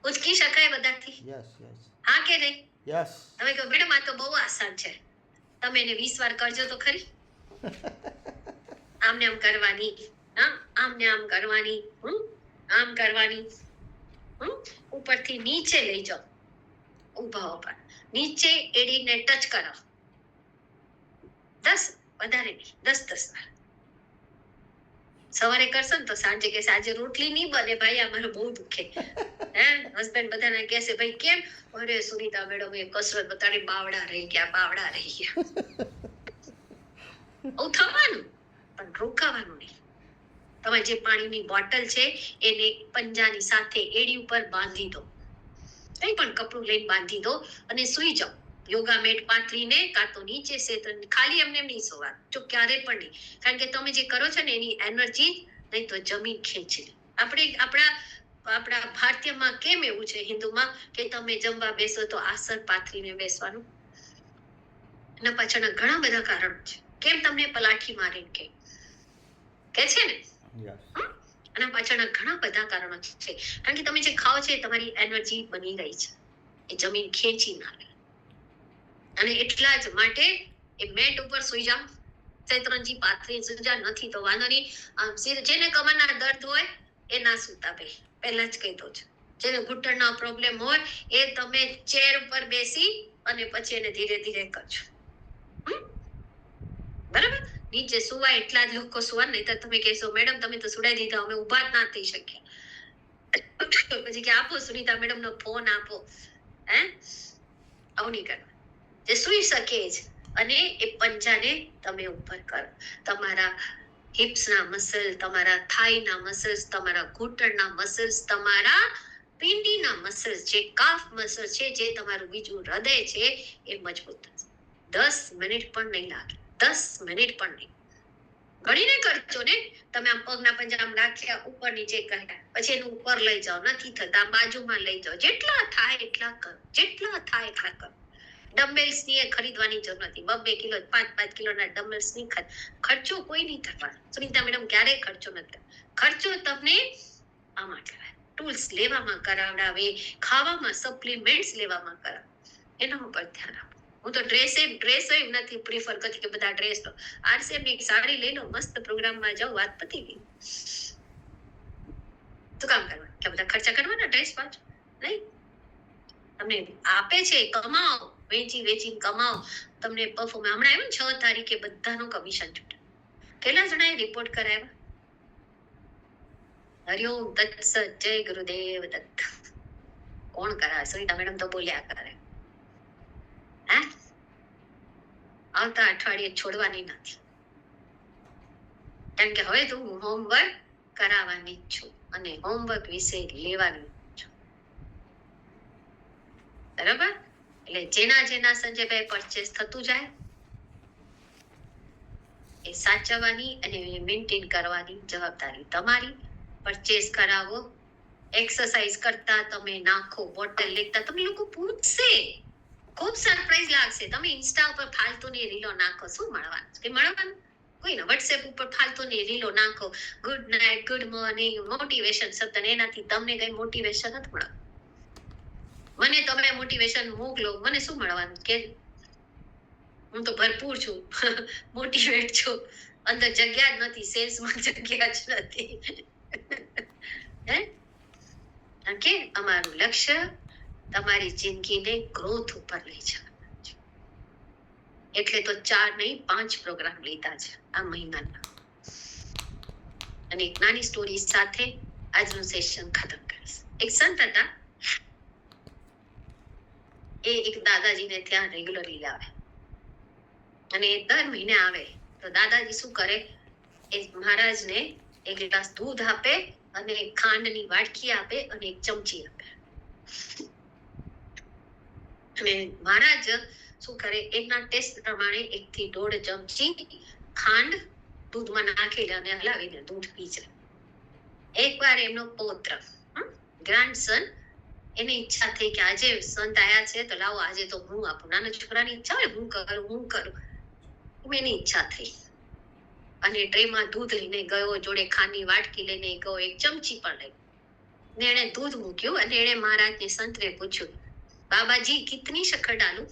ઉચકી શકાય બધાથી? Yes yes. હા કે નહીં? યસ. તમે કહો મેડમ આ તો બહુ આસાન છે. તમે એને 20 વાર કરજો તો ખરી. આમને આમ કરવાની, આમને આમ કરવાની, આમ કરવાની. ઉપરથી નીચે લઈ જાઓ. ઊભા ઉપર નીચે એડીને ટચ કરો. 10, વધારે નહીં, 10 વાર. સવારે કરશો ને તો સાંજે કે આજે રોટલી નહીં બને ભાઈ, અમારે બહુ દુખે. હસબન્ડ બધાને કહેશે ભાઈ કેમ? અરે સુનીતા મેડમ એ કસરત બતાડી બાવડા રહી ગયા. થવાનું, પણ રોકાવાનું નહીં. તમે જે પાણીની બોટલ છે એને પંજાની સાથે એડી ઉપર બાંધી દો. કંઈ પણ કપડું લઈને બાંધી દો અને સૂઈ જાઓ. યોગા મેટ પાથરીને કાં તો નીચે ખાલી એમને નહીં સોવાનું. જો ક્યારે પણ નહીં, કારણ કે તમે જે કરો છો ને એની એનર્જી નહીં તો જમીન ખેંચી લે. આપણા ભારતીયમાં કેમ એવું છે, હિન્દુમાં, કે તમે જમવા બેસો તો આસન પાથરીને બેસવાનું? એના પાછળના ઘણા બધા કારણો છે. કેમ તમને પલાઠી મારીને કે છે ને? આના પાછળના ઘણા બધા કારણો છે. કારણ કે તમે જે ખાઓ છો એ તમારી એનર્જી બની રહી છે, એ જમીન ખેંચી ના લે. અને એટલા જ માટે એ મેટ ઉપર સુઈ જાઓ, શેતરંજી પાથરી સુઈ જાઓ. નથી તો વાંધો નહીં. જેને કમરના દર્દ હોય એ ના સૂતા પહેલા જ કહી દઉં છું. જેને ઘૂંટણના પ્રોબ્લેમ હોય એ તમે ચેર ઉપર બેસી અને પછી એને ધીરે ધીરે કરજો. બરાબર? નીચે સુવાય એટલા જ લોકો સુવા, નહીં તો તમે કહેશો મેડમ તમે તો સુડાઈ દીધા, અમે ઉભા જ ના થઈ શક્યા. પછી કે આપો સુનીતા મેડમ નો ફોન આપો. આવું નહીં કરવા. જે સુઈ શકે જ, અને એ પંજાને તમે ઉપર કરો. તમારા હિપ્સના મસલ, તમારા થાઈના મસલ્સ, તમારા ઘૂંટણના મસલ્સ, તમારા પિંડીના મસલ્સ, જે કાફ મસલ છે, જે તમારું બીજું હૃદય છે, એ મજબૂત થશે. 10 મિનિટ પણ નહીં લાગે. 10 મિનિટ પણ નહીં. ગણીને કરજો ને. તમે આમ પગના પંજામાં રાખ્યા, ઉપર નીચે કર્યા, પછી એનું ઉપર લઈ જાઓ, નથી થતા બાજુમાં લઈ જાઓ. જેટલા થાય એટલા કરો. જેટલા થાય એટલા કરો. ડમ્બેલ્સ ની ખરીદવાની જરૂર નથી. 2 કિલો 5 કિલોના ડમ્બેલ્સ ની ખર્ચો કોઈ નહીં કરવાનો. સુનીતા મેડમ ક્યારેય ખર્ચો નથી. ખર્ચો તમને આમાં કરાવે, ટૂલ્સ લેવામાં કરાવડાવે, ખાવામાં સપ્લિમેન્ટ્સ લેવામાં કરાવે. એના ઉપર ધ્યાન આપો. હું તો ડ્રેસ નથી પ્રિફર કરતી કે બધા ડ્રેસ લો. RCM ની સાડી લઈ લો, મસ્ત પ્રોગ્રામમાં જાઓ, વાત પતી ગઈ. શું કામ કરવાનું? કે બધા ખર્ચા કરવાના ડ્રેસ પાછું નહીં. તમને આપે છે, કમાઓ, વેચીને કમાઓ. તમને પરફોર્મ હમણાં આવ્યું ને 6 તારીખે બધાનું કમિશન છૂટે. કેટલા જણાએ રિપોર્ટ કરાવ્યા? હરિઓમ તત્સત, જય ગુરુદેવ દત્ત. કોણ કરાવે? સુનીતા મેડમ તો બોલ્યા કરે. આવતા અઠવાડિયે છોડવાની નથી, કારણ કે હવે તો હું હોમવર્ક કરાવવાની છું અને હોમવર્ક વિશે લેવાની છું. બરાબર? એટલે જેના સંજયભાઈ પરચેસ થતું જાય એ સાચવવાની અને મેન્ટેન કરવાની જવાબદારી તમારી. પરચેસ કરાવો, એક્સરસાઇઝ કરતા તમે નાખો, બોટલ લેતા તમે લોકો પૂછશે, ખૂબ સરપ્રાઈઝ લાગશે. તમે ઇન્સ્ટા ઉપર ફાલતુની રીલો નાખો, શું મળવાનું? કે મળવાનું કોઈ ને. વોટ્સએપ ઉપર ફાલતુની રીલો નાખો, good night, good morning, motivation શબ્દ, એનાથી તમને કઈ મોટિવેશન નથી મળવાનું. મને તમે મોટિવેશન મોકલો, મને શું મળવાનું? કે હું તો ભરપૂર છું, મોટિવેટ છું, અંદર જગ્યા જ નથી, સેલ્સમાં જગ્યા જ નથી. કે અમારું લક્ષ્ય તમારી જિંદગીને ગ્રોથ ઉપર લઈ જવાનું છે. એટલે તો 4 નહીં 5 પ્રોગ્રામ લીધા છે આ મહિનાના. અને એક નાની સ્ટોરી સાથે આજનું સેશન ખતમ કરીશ. એક સંત હતા, એ એક દાદાજીને ત્યાં રેગ્યુલરલી આવે, અને દર મહિને આવે તો દાદાજી શું કરે, એ મહારાજને એક ગ્લાસ દૂધ આપે અને ખાંડની વાટકી આપે અને એક ચમચી આપે. અને મહારાજ શું કરે, એમના ટેસ્ટ પ્રમાણે 1 થી 1.5 ચમચી ખાંડ દૂધમાં નાખી અને હલાવીને દૂધ પી જાય. એકવાર એમનો પૌત્ર, ગ્રાન્ડસન, એની ઈચ્છા થઈ કે આજે સંત આયા છે તો લાવો આજે તો હું આપું. નાના છોકરાની ઈચ્છા હોય, હું કરું. એની ઈચ્છા થઈ અને ટ્રેમાં દૂધ લઈને ગયો, જોડે ખાંડની વાટકી લઈને ગયો, 1 ચમચી પણ લઈ, ને એને દૂધ મૂક્યું અને એને મહારાજને સંતને પૂછ્યું, બાબાજી કિતની શક્કર ડાલું?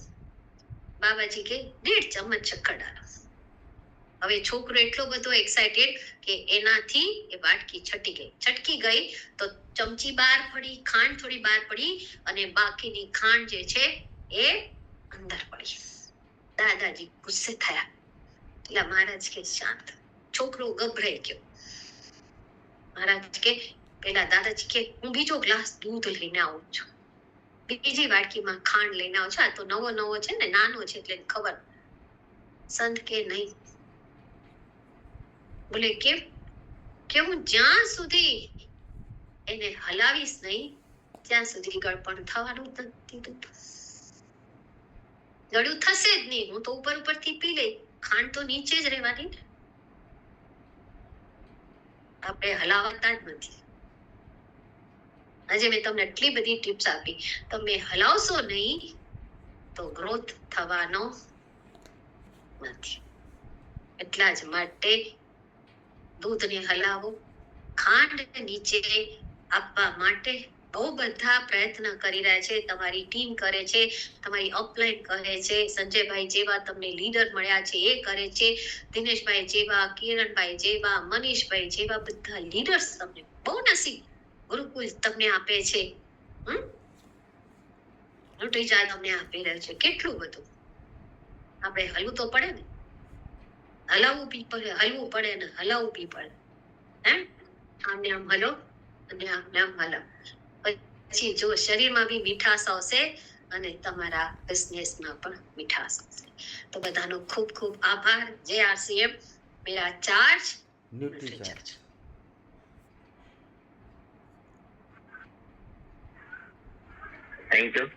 બાબાજી કે 1.5 ચમચ શક્કર ડાલો. હવે છોકરો એટલો બધો એક્સાઇટેડ કે એનાથી એ વાટકી છટકી ગઈ તો ચમચી બહાર પડી, ખાંડ થોડી બહાર પડી અને બાકીની ખાંડ જે છે એ અંદર પડી. દાદાજી ગુસ્સે થયા. એટલે મહારાજ કે શાંત. છોકરો ગભરાઈ ગયો. મહારાજ કે પેલા દાદાજી કે હું બીજો ગ્લાસ દૂધ લઈને આવું છું, બીજી વાટકીમાં ખાંડ લઈને આવું છું. આ તો નવો છે ને, નાનો છે એટલે ખબર. સંત કે નહીં. બોલે કે હું જ્યાં સુધી એને હલાવીશ નહીં ત્યાં સુધી ગળપણ થવાનું નથી. ગળ્યું થશે જ નહીં. હું તો ઉપરથી પી લઈ, ખાંડ તો નીચે જ રહેવાની ને. આપણે હલાવતા જ નથી. આજે મેં તમને એટલી બધી ટિપ્સ આપી, તમે હલાવશો નહીં તો ગ્રોથ થવાનો નથી. એટલા જ માટે દૂધને હલાવો. ખાંડ નીચે આપવા માટે બહુ બધા પ્રયત્ન કરી રહ્યા છે, તમારી ટીમ કરે છે, તમારી અપલાઈન કહે છે, સંજયભાઈ જેવા તમને લીડર મળ્યા છે એ કરે છે, દિનેશભાઈ જેવા, કિરણભાઈ જેવા, મનીષભાઈ જેવા બધા લીડર્સ તમને બહુ નસીબ ગુરુકુલ તમને આપે છે. ન્યુટ્રીચા તમને આપી રહ્યો છે. કેટલું બધું આપણે હલવું તો પડે ને, હલાવવું બી પડે, હલવું પડે ને હલાવવું બી પડે. આમને આમ હલો અને આમને આમ હલાવ. પછી જો શરીરમાં બી મીઠાશ આવશે અને તમારા બિઝનેસમાં પણ મીઠાશ આવશે. તો બધાનો ખૂબ ખૂબ આભાર. જય RCM. મેરા ચાર્જ ન્યુટ્રીચાર્જ. Thank you.